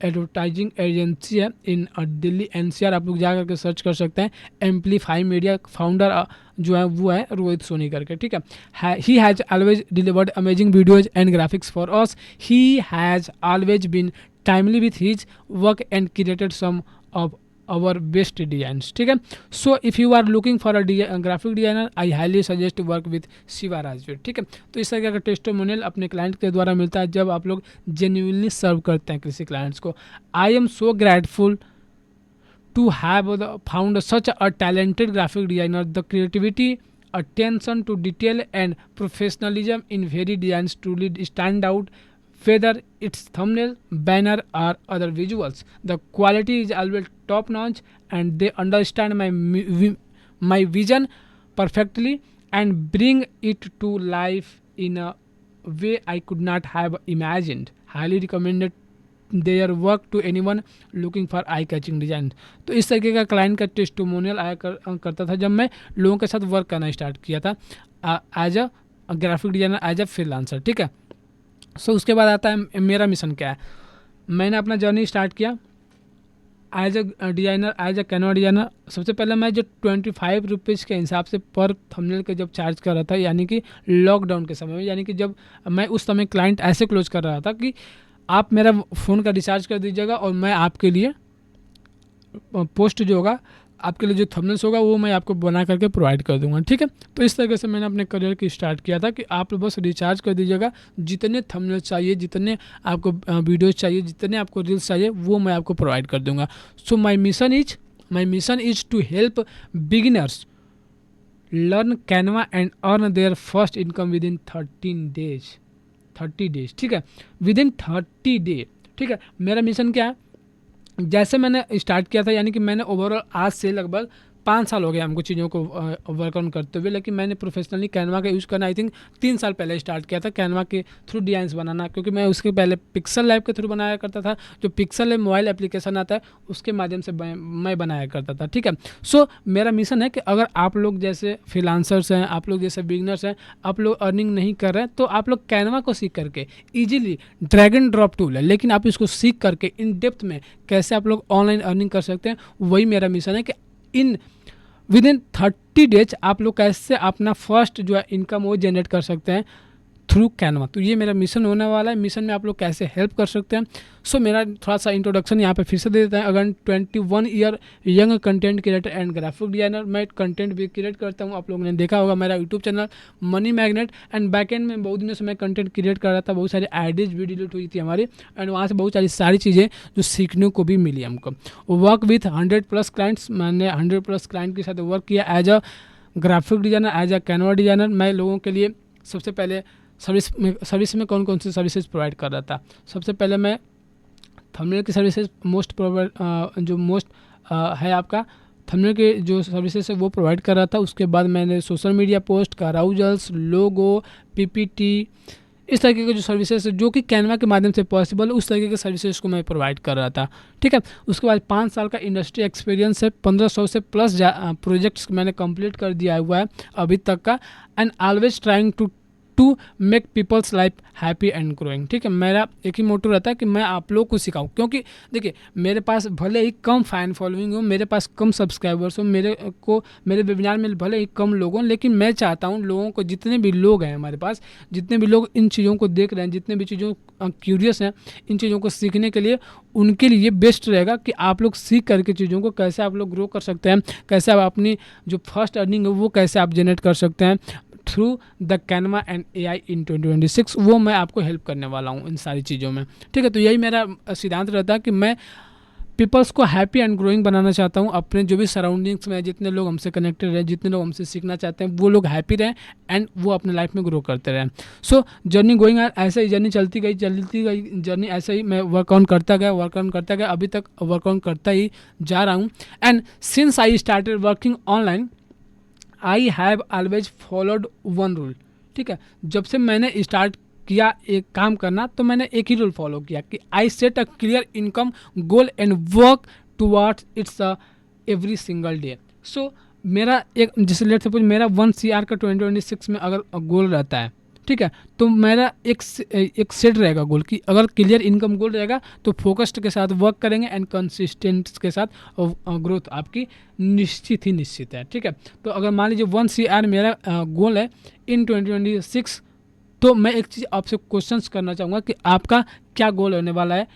Speaker 1: advertising agency है इन दिल्ली एनसीआर। आप लोग जा करके सर्च कर सकते हैं। एम्पलीफाई मीडिया फाउंडर जो है वो है रोहित सोनी करके, ठीक है। He has always delivered amazing videos and graphics for us. He has always been timely with his work and created some of our best designs, ठीक है। So if you are looking for a graphic designer I highly suggest work with Shiva Rajveer, ठीक है। तो इस तरह का testimonial अपने client के द्वारा मिलता है जब आप लोग जेन्युइनली सर्व करते हैं किसी क्लाइंट्स को। I am so grateful to have found such a talented graphic designer. The creativity, attention to detail and professionalism in very designs truly stand out, whether it's thumbnail, banner or other visuals. The quality is always top notch and they understand my vision perfectly and bring it to life in a way I could not have imagined. Highly recommended their work to anyone looking for eye catching design. तो इस तरीके का client का testimonial आया करता था जब मैं लोगों के साथ वर्क करना स्टार्ट किया था as a graphic designer, as a freelancer, ठीक है। सो उसके बाद आता है मेरा मिशन क्या है। मैंने अपना जर्नी स्टार्ट किया as a designer, as a Canva designer. सबसे पहले मैं जो 25 रुपीज़ के हिसाब से पर थंबनेल के जब चार्ज कर रहा था, यानी कि लॉकडाउन के समय में, यानी कि जब मैं उस समय क्लाइंट ऐसे क्लोज कर रहा था कि आप मेरा फ़ोन का रिचार्ज कर दीजिएगा और मैं आपके लिए पोस्ट जो होगा, आपके लिए जो थंबनेल्स होगा वो मैं आपको बना करके प्रोवाइड कर दूंगा, ठीक है। तो इस तरीके से मैंने अपने करियर की स्टार्ट किया था कि आप बस रिचार्ज कर दीजिएगा, जितने थंबनेल्स चाहिए, जितने आपको वीडियोस चाहिए, जितने आपको रील्स चाहिए वो मैं आपको प्रोवाइड कर दूंगा। So my mission is to help beginners learn Canva and earn their first income within 30 days, ठीक है, विद इन 30 डे, ठीक है। मेरा मिशन क्या है, जैसे मैंने स्टार्ट किया था, यानी कि मैंने ओवरऑल आज से लगभग 5 साल हो गए हमको चीज़ों को वर्क ऑन करते हुए, लेकिन मैंने प्रोफेशनली कैनवा का यूज़ करना आई थिंक 3 साल पहले स्टार्ट किया था, कैनवा के थ्रू डिजाइंस बनाना, क्योंकि मैं उसके पहले पिक्सल लैब के थ्रू बनाया करता था। जो पिक्सल लैब मोबाइल एप्लीकेशन आता है उसके माध्यम से मैं बनाया करता था, ठीक है। सो मेरा मिशन है कि अगर आप लोग जैसे फ्रीलांसर्स हैं, आप लोग जैसे बिगनर्स हैं, आप लोग अर्निंग नहीं कर रहे हैं, तो आप लोग कैनवा को सीख करके easily, drag and drop tool है, लेकिन आप इसको सीख करके इन डेप्थ में कैसे आप लोग ऑनलाइन अर्निंग कर सकते हैं, वही मेरा मिशन है कि विद इन 30 डेज आप लोग कैसे अपना फर्स्ट जो है इनकम वो जनरेट कर सकते हैं थ्रू कैनवा। तो ये मेरा मिशन होने वाला है। मिशन में आप लोग कैसे हेल्प कर सकते हैं। सो मेरा थोड़ा सा इंट्रोडक्शन यहाँ पे फिर से दे देते हैं। अगर 21 year young content creator and graphic designer, मैं कंटेंट भी क्रिएट करता हूँ। आप लोगों ने देखा होगा मेरा YouTube channel money magnet, and backend में बहुत दिनों से मैं कंटेंट क्रिएट कर रहा था। बहुत सारी आइडियाज भी डिलीट हुई थी हमारी, एंड वहाँ से बहुत सारी चीज़ें जो सीखने को भी मिली हमको। वर्क विथ 100+ क्लाइंट्स, मैंने 100+ क्लाइंट के साथ वर्क किया as a graphic designer, as a Canva designer. मैं लोगों के लिए सबसे पहले सर्विस में कौन कौन सी सर्विसेज प्रोवाइड कर रहा था। सबसे पहले मैं थंबनेल की सर्विसेज जो मोस्ट है आपका थंबनेल के जो सर्विसेज है वो प्रोवाइड कर रहा था। उसके बाद मैंने सोशल मीडिया पोस्ट, काराउजल्स, लोगो, पीपीटी, इस तरीके के जो सर्विसेज जो कि कैनवा के माध्यम से पॉसिबल है, उस तरीके के सर्विसेज को मैं प्रोवाइड कर रहा था, ठीक है। उसके बाद 5 साल का इंडस्ट्री एक्सपीरियंस है, 1500 से प्लस प्रोजेक्ट्स मैंने कंप्लीट कर दिया हुआ है अभी तक का, and always trying to make peoples life happy and growing, ठीक है। मेरा एक ही मोटो रहता है कि मैं आप लोग को सिखाऊं, क्योंकि देखिए मेरे पास भले ही कम फैन फॉलोइंग हो, मेरे पास कम सब्सक्राइबर्स हो, मेरे वेबिनार में भले ही कम लोग हों, लेकिन मैं चाहता हूं लोगों को, जितने भी लोग हैं हमारे पास, जितने भी लोग इन चीज़ों को देख रहे हैं, जितने भी चीज़ों क्यूरियस हैं इन चीज़ों को सीखने के लिए, उनके लिए बेस्ट रहेगा कि आप लोग सीख करके चीज़ों को कैसे आप लोग ग्रो कर सकते हैं, कैसे आप अपनी जो फर्स्ट अर्निंग है वो कैसे आप जनरेट कर सकते हैं through the Canva and AI इन 2026। वो मैं आपको हेल्प करने वाला हूँ इन सारी चीज़ों में, ठीक है। तो यही मेरा सिद्धांत रहता है कि मैं पीपल्स को हैप्पी एंड ग्रोइंग बनाना चाहता हूँ। अपने जो भी सराउंडिंग्स में जितने लोग हमसे कनेक्टेड रहे, जितने लोग हमसे सीखना चाहते हैं, वो लोग हैप्पी रहें एंड वो अपने लाइफ में ग्रो करते रहें। सो जर्नी गोइंग ऑन, ऐसे ही जर्नी चलती गई जर्नी, ऐसे ही मैं वर्क ऑन करता गया, अभी तक वर्क ऑन करता ही जा रहा हूँ। And since I started working online I have always followed one rule, ठीक है। जब से मैंने स्टार्ट किया एक काम करना, तो मैंने एक ही रूल फॉलो किया कि I set a clear income goal and work towards its every single day. So मेरा एक, जैसे लेट सपोज मेरा 1 CR का 2026 में अगर गोल रहता है, ठीक है, तो मेरा एक सेट रहेगा गोल कि अगर क्लियर इनकम गोल रहेगा तो फोकस्ड के साथ वर्क करेंगे एंड कंसिस्टेंट के साथ ग्रोथ आपकी निश्चित ही निश्चित है। ठीक है, तो अगर मान लीजिए 1 CR मेरा गोल है इन 2026, तो मैं एक चीज़ आपसे क्वेश्चंस करना चाहूँगा कि आपका क्या गोल होने वाला है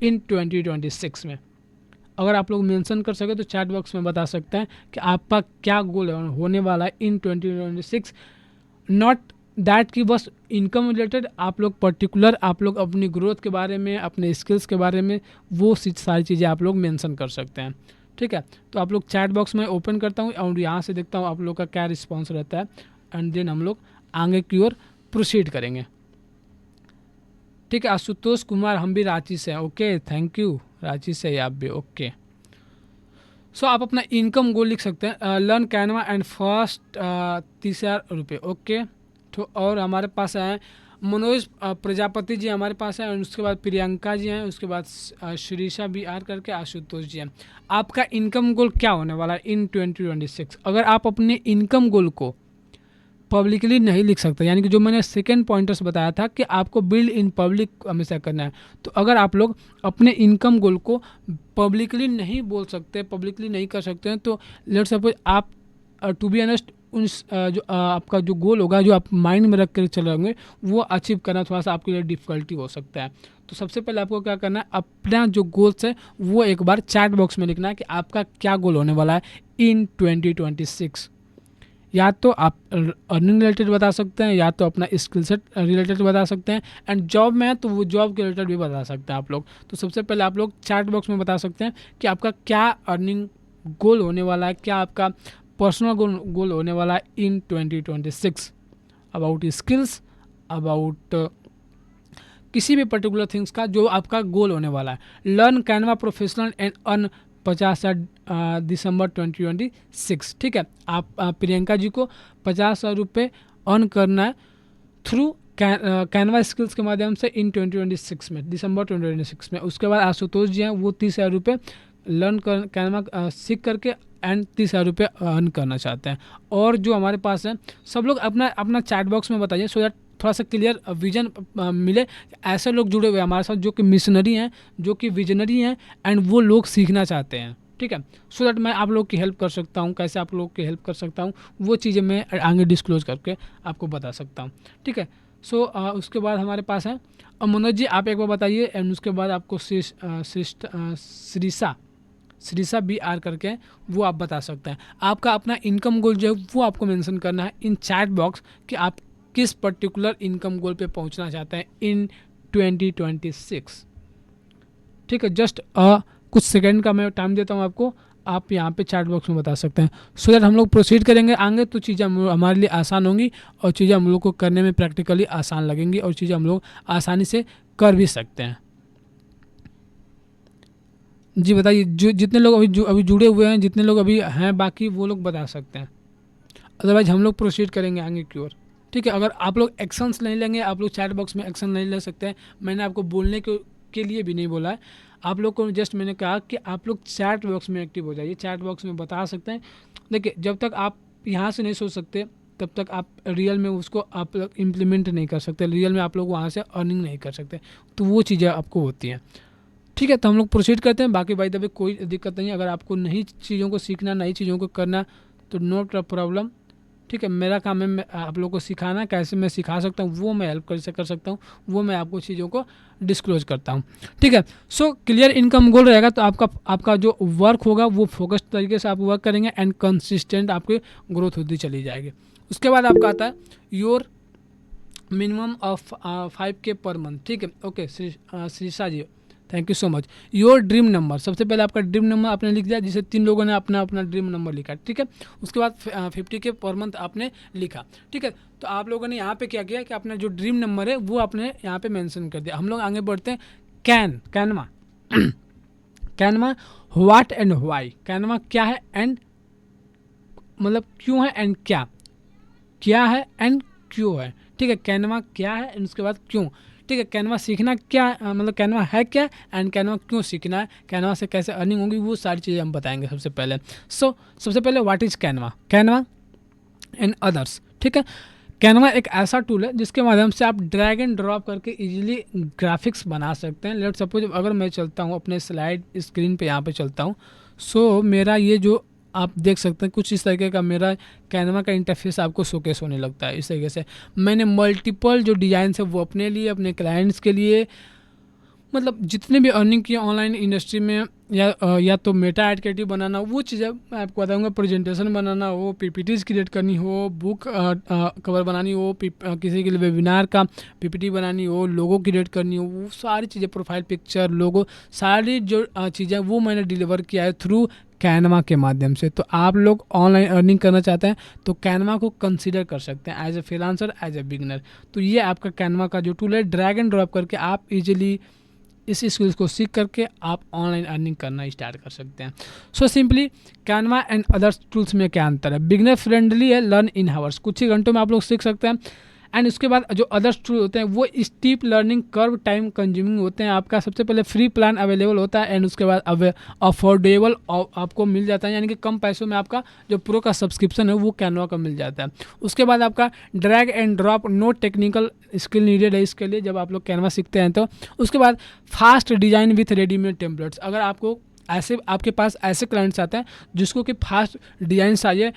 Speaker 1: इन 2026 में। अगर आप लोग मेंशन कर सके तो चैट बॉक्स में बता सकते हैं कि आपका क्या गोल होने वाला है इन 2026। नॉट दैट कि बस इनकम रिलेटेड, आप लोग पर्टिकुलर आप लोग अपनी ग्रोथ के बारे में, अपने स्किल्स के बारे में, वो सारी चीज़ें आप लोग मेंशन कर सकते हैं। ठीक है, तो आप लोग चैट बॉक्स में ओपन करता हूँ और यहाँ से देखता हूँ आप लोग का क्या रिस्पॉन्स रहता है, एंड देन हम लोग आगे की ओर प्रोसीड करेंगे। ठीक है, आशुतोष कुमार, हम भी रांची से हैं। ओके, थैंक यू, रांची से आप भी। ओके, सो आप अपना इनकम गोल लिख सकते हैं, लर्न कैनवा एंड फर्स्ट 30,000 रुपये। ओके, तो और हमारे पास है मनोज प्रजापति जी हमारे पास है, और उसके बाद प्रियंका जी हैं, उसके बाद श्रीषा BR करके आशुतोष जी हैं। आपका इनकम गोल क्या होने वाला है इन 2026? अगर आप अपने इनकम गोल को पब्लिकली नहीं लिख सकते, यानी कि जो मैंने सेकेंड पॉइंटर्स बताया था कि आपको बिल्ड इन पब्लिक हमेशा करना है, तो अगर आप लोग अपने इनकम गोल को पब्लिकली नहीं बोल सकते, पब्लिकली नहीं कर सकते हैं, तो लेट सपोज आप टू बी ऑनेस्ट उन जो आपका जो गोल होगा, जो आप माइंड में रख कर चले होंगे, वो अचीव करना थोड़ा सा आपके लिए डिफ़िकल्टी हो सकता है। तो सबसे पहले आपको क्या करना है, अपना जो गोल्स है वो एक बार चैट बॉक्स में लिखना है कि आपका क्या गोल होने वाला है इन 2026। या तो आप अर्निंग रिलेटेड बता सकते हैं, या तो अपना स्किल सेट रिलेटेड बता सकते हैं, एंड जॉब में है तो वो जॉब के रिलेटेड भी बता सकते हैं आप लोग। तो सबसे पहले आप लोग चैट बॉक्स में बता सकते हैं कि आपका क्या अर्निंग गोल होने वाला है, क्या आपका पर्सनल गोल होने वाला है इन 2026, अबाउट स्किल्स, अबाउट किसी भी पर्टिकुलर थिंग्स का जो आपका गोल होने वाला है। Learn Canva professional and earn 50,000 दिसंबर 2026। ठीक है, आप प्रियंका जी को 50,000 रुपये अर्न करना है थ्रू कैनवा स्किल्स के माध्यम से इन 2026 में, दिसंबर 2026 में। उसके बाद आशुतोष जी हैं, वो 30,000 रुपये लर्न कर कैनवा सीख करके एंड 30,000 रुपये अर्न करना चाहते हैं। और जो हमारे पास है, सब लोग अपना अपना चैट बॉक्स में बताइए, सो दैट थोड़ा सा क्लियर विजन मिले। ऐसे लोग जुड़े हुए हैं हमारे साथ जो कि मिशनरी हैं, जो कि विजनरी हैं, एंड वो लोग सीखना चाहते हैं। ठीक है, सो दैट मैं आप लोग की हेल्प कर सकता हूँ। कैसे आप लोग की हेल्प कर सकता हूँ, वो चीज़ें मैं आगे डिस्क्लोज करके आपको बता सकता हूँ। ठीक है, सो उसके बाद हमारे पास है मनोज जी, आप एक बार बताइए, एंड उसके बाद आपको श्रीषा BR करके वो आप बता सकते हैं। आपका अपना इनकम गोल जो है वो आपको मेंशन करना है इन चैट बॉक्स कि आप किस पर्टिकुलर इनकम गोल पे पहुंचना चाहते हैं इन 2026। ठीक है, जस्ट कुछ सेकंड का मैं टाइम देता हूं आपको, आप यहाँ पे चैट बॉक्स में बता सकते हैं, सो दैट हम लोग प्रोसीड करेंगे आगे, तो चीज़ें हमारे लिए आसान होंगी और चीज़ें हम लोग को करने में प्रैक्टिकली आसान लगेंगी और चीज़ें हम लोग आसानी से कर भी सकते हैं। जी बताइए, जो जितने लोग अभी जुड़े हुए हैं, जितने लोग अभी हैं बाकी, वो लोग बता सकते हैं, अदरवाइज हम लोग प्रोसीड करेंगे आगे की ओर। ठीक है, अगर आप लोग एक्शंस नहीं लेंगे, आप लोग चैट बॉक्स में एक्शन नहीं ले सकते हैं, मैंने आपको बोलने के लिए भी नहीं बोला है, आप लोग को जस्ट मैंने कहा कि आप लोग चैट बॉक्स में एक्टिव हो जाइए, चैट बॉक्स में बता सकते हैं। देखिए, जब तक आप यहाँ से नहीं सोच सकते तब तक आप रियल में उसको आप लोग इम्प्लीमेंट नहीं कर सकते, रियल में आप लोग वहाँ से अर्निंग नहीं कर सकते, तो वो चीज़ें आपको होती हैं। ठीक है, तो हम लोग प्रोसीड करते हैं। बाकी भाई तभी कोई दिक्कत नहीं है, अगर आपको नई चीज़ों को सीखना, नई चीज़ों को करना, तो नो प्रॉब्लम। ठीक है, मेरा काम है मैं आप लोगों को सिखाना, कैसे मैं सिखा सकता हूँ वो मैं हेल्प कर सकता हूँ, वो मैं आपको चीज़ों को डिस्क्लोज करता हूँ। ठीक है, सो क्लियर इनकम गोल रहेगा तो आपका जो वर्क होगा वो फोकस्ड तरीके से आप वर्क करेंगे एंड कंसिस्टेंट आपकी ग्रोथ होती चली जाएगी। उसके बाद आपका आता है योर मिनिमम ऑफ 5K पर मंथ। ठीक है, okay Shrisha ji, thank you so much. Your dream number, सबसे पहले आपका ड्रीम नंबर आपने लिख दिया, जिसे 3 लोगों ने अपना अपना ड्रीम नंबर लिखा। ठीक है, उसके बाद 50K पर मंथ आपने लिखा। ठीक है, तो आप लोगों ने यहाँ पे क्या किया कि अपना जो ड्रीम नंबर है वो आपने यहाँ पे मेंशन कर दिया। हम लोग आगे बढ़ते हैं। Canva Canva what and why. Canva क्या है एंड मतलब क्यों है, एंड क्या है एंड क्यों है। ठीक है, कैनवा क्या है एंड उसके बाद क्यों। ठीक है, कैनवा सीखना क्या मतलब कैनवा है क्या एंड कैनवा क्यों सीखना है, कैनवा से कैसे अर्निंग होगी, वो सारी चीज़ें हम बताएंगे सबसे पहले। सबसे पहले what is Canva, Canva and others. ठीक है, कैनवा एक ऐसा टूल है जिसके माध्यम से आप ड्रैग एंड ड्रॉप करके इजीली ग्राफिक्स बना सकते हैं। लेट सपोज अगर मैं चलता हूँ अपने स्लाइड स्क्रीन पे, यहाँ पे चलता हूँ, सो मेरा ये जो आप देख सकते हैं कुछ इस तरीके का मेरा कैनवा का इंटरफेस आपको शोकेस होने लगता है। इस तरीके से मैंने मल्टीपल जो डिज़ाइन है वो अपने लिए, अपने क्लाइंट्स के लिए, मतलब जितने भी अर्निंग किए ऑनलाइन इंडस्ट्री में, या तो मेटा ऐड क्रिएटिव बनाना, वो चीज़ें मैं आपको बताऊंगा, प्रेजेंटेशन बनाना हो, पीपीटीज क्रिएट करनी हो, बुक कवर बनानी हो, किसी के लिए वेबिनार का पीपीटी बनानी हो, लोगो क्रिएट करनी हो, वो सारी चीज़ें, प्रोफाइल पिक्चर, लोगो, सारी जो चीज़ें वो मैंने डिलीवर किया है थ्रू कैनवा के माध्यम से। तो आप लोग ऑनलाइन अर्निंग करना चाहते हैं तो कैनवा को कंसीडर कर सकते हैं as a freelancer, as a beginner. तो ये आपका कैनवा का जो टूल है, ड्रैग एंड ड्रॉप करके आप इजीली इस स्किल्स को सीख करके आप ऑनलाइन अर्निंग करना स्टार्ट कर सकते हैं। So simply Canva and others tools में क्या अंतर है, बिगनर फ्रेंडली है, लर्न इन हावर्स, कुछ ही घंटों में आप लोग सीख सकते हैं। एंड उसके बाद जो अदर्स टूल होते हैं वो steep learning curve, time consuming होते हैं। आपका सबसे पहले फ्री प्लान अवेलेबल होता है एंड उसके बाद अफोर्डेबल आपको मिल जाता है, यानी कि कम पैसों में आपका जो प्रो का सब्सक्रिप्शन है वो कैनवा का मिल जाता है। उसके बाद आपका drag and drop, no technical skill needed है इसके लिए, जब आप लोग कैनवा सीखते हैं तो। उसके बाद fast design with readymade templates, अगर आपको आपके पास ऐसे क्लाइंट्स आते हैं जिसको कि फास्ट डिजाइन चाहिए,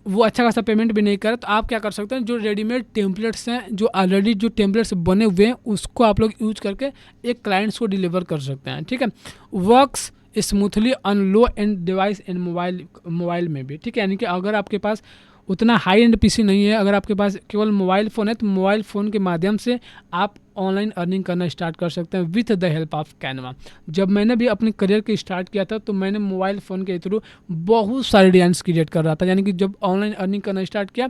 Speaker 1: वो अच्छा खासा पेमेंट भी नहीं करे, तो आप क्या कर सकते हैं, जो रेडीमेड टेम्पलेट्स हैं, जो ऑलरेडी जो टेम्पलेट्स बने हुए हैं, उसको आप लोग यूज करके एक क्लाइंट्स को डिलीवर कर सकते हैं। ठीक है, works smoothly on low and device and mobile में भी। ठीक है, यानी कि अगर आपके पास उतना हाई एंड पीसी नहीं है, अगर आपके पास केवल मोबाइल फ़ोन है, तो मोबाइल फ़ोन के माध्यम से आप ऑनलाइन अर्निंग करना स्टार्ट कर सकते हैं with the help of Canva. जब मैंने भी अपने करियर के स्टार्ट किया था तो मैंने मोबाइल फ़ोन के थ्रू बहुत सारे डिजाइन्स क्रिएट कर रहा था, यानी कि जब ऑनलाइन अर्निंग करना स्टार्ट किया,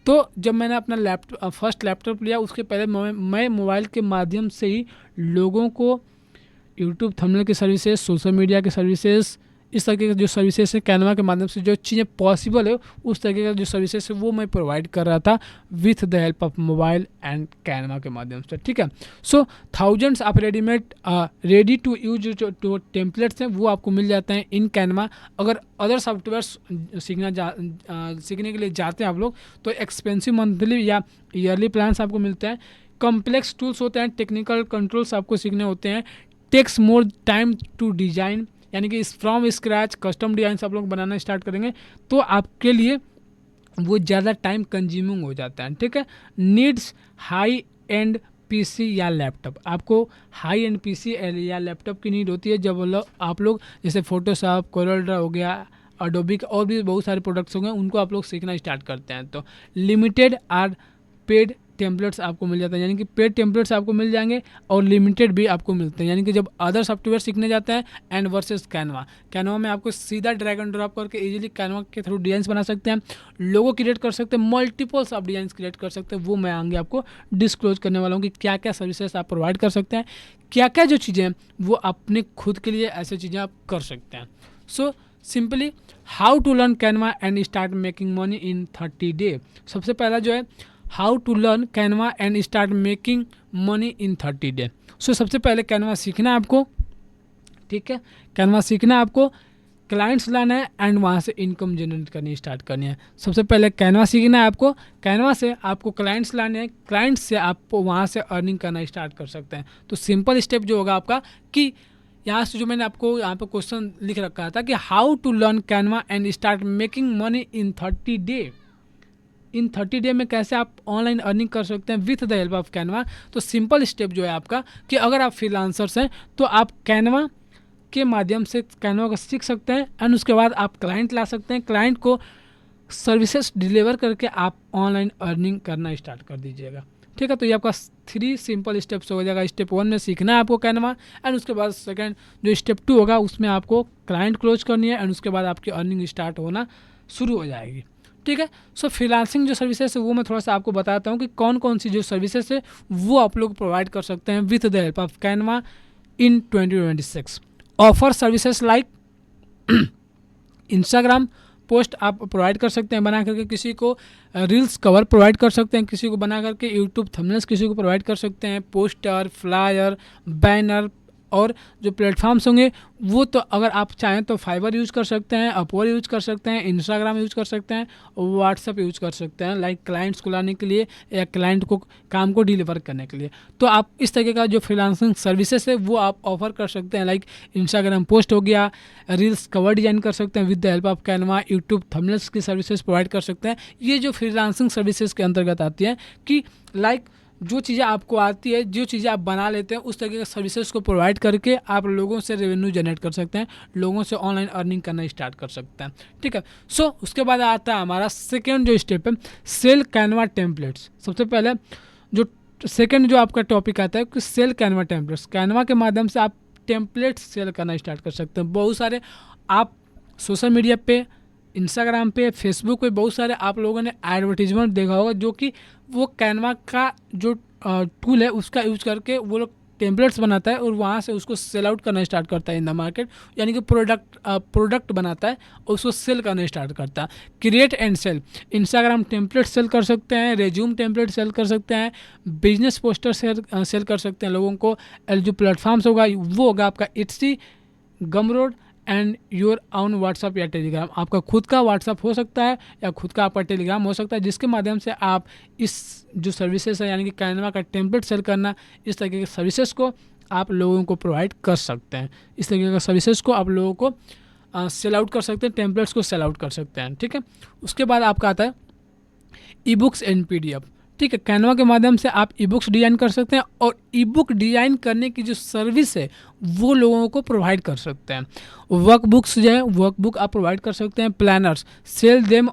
Speaker 1: तो जब मैंने अपना फर्स्ट लैपटॉप लिया, उसके पहले मैं मोबाइल के माध्यम से ही लोगों को यूट्यूब थंबनेल की सर्विसेज, सोशल मीडिया की सर्विसेज, इस तरीके के जो सर्विसेज है कैनवा के माध्यम से जो चीज़ें पॉसिबल है, उस तरीके का जो सर्विसेज है वो मैं प्रोवाइड कर रहा था with the help of mobile and Canva के माध्यम से। ठीक है, so thousands of ready to use जो टेम्पलेट्स हैं वो आपको मिल जाते हैं इन कैनवा। अगर अदर सॉफ्टवेयर सीखने के लिए जाते हैं आप लोग तो एक्सपेंसिव मंथली या ईयरली प्लान्स आपको मिलते हैं। कॉम्प्लेक्स टूल्स होते हैं, टेक्निकल कंट्रोल्स आपको सीखने होते हैं, takes more time to design, यानी कि फ्रॉम स्क्रैच कस्टम डिजाइन आप लोग बनाना स्टार्ट करेंगे तो आपके लिए वो ज़्यादा टाइम कंज्यूमिंग हो जाता है। ठीक है, नीड्स हाई एंड पीसी या लैपटॉप, आपको हाई एंड पीसी या लैपटॉप की नीड होती है जब आप लोग जैसे फोटोशॉप, कोरल हो गया, अडोबी के और भी बहुत सारे प्रोडक्ट्स हो गए, उनको आप लोग सीखना स्टार्ट करते हैं। तो लिमिटेड आर पेड टेम्पलेट्स आपको मिल जाते हैं, यानी कि पेड टेम्पलेट्स आपको मिल जाएंगे और लिमिटेड भी आपको मिलते हैं। यानी कि जब अदर सॉफ्टवेयर सीखने जाते हैं एंड वर्सेस कैनवा में आपको सीधा ड्रैग एंड ड्रॉप करके इजीली कैनवा के थ्रू डिजाइंस बना सकते हैं, लोगो क्रिएट कर सकते हैं, मल्टीपल्स ऑफ डिजाइंस क्रिएट कर सकते हैं। वो मैं आगे आपको डिस्क्लोज करने वाला हूँ कि क्या क्या सर्विसेज आप प्रोवाइड कर सकते हैं, क्या क्या जो चीज़ें हैं वो अपने खुद के लिए ऐसे चीज़ें आप कर सकते हैं। So simply how to learn Canva and start making money in 30 day. सबसे पहला जो है how to learn Canva and start making money in 30 day. So सबसे पहले कैनवा सीखना है आपको। ठीक है, कैनवा सीखना है आपको, क्लाइंट्स लाना है एंड वहाँ से इनकम जनरेट करनी स्टार्ट करनी है। सबसे पहले कैनवा सीखना है आपको, कैनवा से आपको क्लाइंट्स लाने हैं, क्लाइंट्स से आप वहाँ से अर्निंग करना स्टार्ट कर सकते हैं। तो सिंपल स्टेप जो होगा आपका कि यहाँ से जो मैंने आपको यहाँ पे क्वेश्चन लिख रखा था कि how to learn Canva and start making money in 30 day. In 30 day में कैसे आप ऑनलाइन अर्निंग कर सकते हैं with the help of Canva. तो सिंपल स्टेप जो है आपका कि अगर आप फ्रीलांसर्स हैं तो आप कैनवा के माध्यम से कैनवा को सीख सकते हैं एंड उसके बाद आप क्लाइंट ला सकते हैं, क्लाइंट को सर्विसेज डिलीवर करके आप ऑनलाइन अर्निंग करना स्टार्ट कर दीजिएगा। ठीक है, तो ये आपका 3 सिंपल स्टेप्स हो जाएगा। स्टेप 1 में सीखना है आपको कैनवा एंड उसके बाद सेकंड जो स्टेप 2 होगा उसमें आपको क्लाइंट क्लोज करनी है एंड उसके बाद आपकी अर्निंग स्टार्ट होना शुरू हो जाएगी। ठीक है, सो फ्रीलांसिंग जो सर्विसेज है वो मैं थोड़ा सा आपको बताता हूँ कि कौन कौन सी जो सर्विसेज है वो आप लोग प्रोवाइड कर सकते हैं with the help of Canva in 2026। Offer services like Instagram, post आप प्रोवाइड कर सकते हैं बना करके, किसी को रील्स कवर प्रोवाइड कर सकते हैं, किसी को बना करके यूट्यूब थंबनेल्स किसी को प्रोवाइड कर सकते हैं, पोस्टर, फ्लायर, बैनर, और जो प्लेटफॉर्म्स होंगे वो तो अगर आप चाहें तो फाइवर यूज़ कर सकते हैं, अपवर्क यूज़ कर सकते हैं, इंस्टाग्राम यूज़ कर सकते हैं, व्हाट्सअप यूज़ कर सकते हैं, लाइक क्लाइंट्स को लाने के लिए या क्लाइंट को काम को डिलीवर करने के लिए। तो आप इस तरीके का जो फ्रीलांसिंग सर्विसेज है वो आप ऑफर कर सकते हैं, लाइक इंस्टाग्राम पोस्ट हो गया, रील्स कवर डिजाइन कर सकते हैं with the help of Canva, YouTube thumbnails की सर्विसेज प्रोवाइड कर सकते हैं। ये जो फ्रीलांसिंग सर्विसेज के अंतर्गत आती है कि लाइक जो चीज़ें आपको आती है, जो चीज़ें आप बना लेते हैं, उस तरीके के सर्विसेज को प्रोवाइड करके आप लोगों से रेवेन्यू जनरेट कर सकते हैं, लोगों से ऑनलाइन अर्निंग करना स्टार्ट कर सकते हैं। ठीक है, सो उसके बाद आता है हमारा सेकेंड जो स्टेप है, सेल कैनवा टेम्पलेट्स। सबसे पहले जो सेकेंड जो आपका टॉपिक आता है कि सेल कैनवा टेम्पलेट्स। कैनवा के माध्यम से आप टेम्पलेट्स सेल करना स्टार्ट कर सकते हैं। बहुत सारे आप सोशल मीडिया पे, इंस्टाग्राम पे, फेसबुक पे बहुत सारे आप लोगों ने एडवर्टीजमेंट देखा होगा, जो कि वो कैनवा का जो टूल है उसका यूज करके वो लोग टेम्पलेट्स बनाता है और वहाँ से उसको सेल आउट करना स्टार्ट करता है इन द मार्केट, यानी कि प्रोडक्ट बनाता है और उसको सेल करना स्टार्ट करता है। Create and sell, Instagram template sell कर सकते हैं, रेज्यूम टेम्पलेट सेल कर सकते हैं, बिजनेस पोस्टर सेल कर सकते हैं लोगों को। जो प्लेटफॉर्म्स होगा वो होगा आपका इट्सी, गमरोड एंड योर ऑन व्हाट्सअप या टेलीग्राम। आपका खुद का व्हाट्सअप हो सकता है या खुद का आपका टेलीग्राम हो सकता है, जिसके माध्यम से आप इस जो सर्विसेज है यानी कि कैनवा का टेम्पलेट सेल करना, इस तरीके के सर्विसेज को आप लोगों को प्रोवाइड कर सकते हैं। इस तरीके का सर्विसेज को आप लोगों को सेल आउट कर सकते हैं, टेम्पलेट्स को सेल आउट कर सकते हैं। ठीक है, उसके बाद आपका आता है ई बुक्स एंड PDF। ठीक है, कैनवा के माध्यम से आप ई बुक्स डिज़ाइन कर सकते हैं और ई बुक डिज़ाइन करने की जो सर्विस है वो लोगों को प्रोवाइड कर सकते हैं। वर्क बुक्स जो है वर्क बुक आप प्रोवाइड कर सकते हैं। प्लानर्स, सेल देम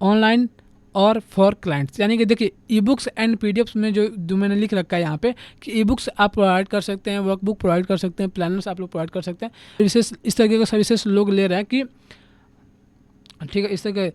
Speaker 1: ऑनलाइन और फॉर क्लाइंट्स, यानी कि देखिए ई बुक्स एंड PDFs में जो मैंने लिख रखा है यहाँ पे कि ई बुक्स आप प्रोवाइड कर सकते हैं, वर्क बुक प्रोवाइड कर सकते हैं, प्लानर्स आप लोग प्रोवाइड कर सकते हैं। सर्विसेज इस तरीके का सर्विसेज लोग ले रहे हैं कि ठीक है, इस तरह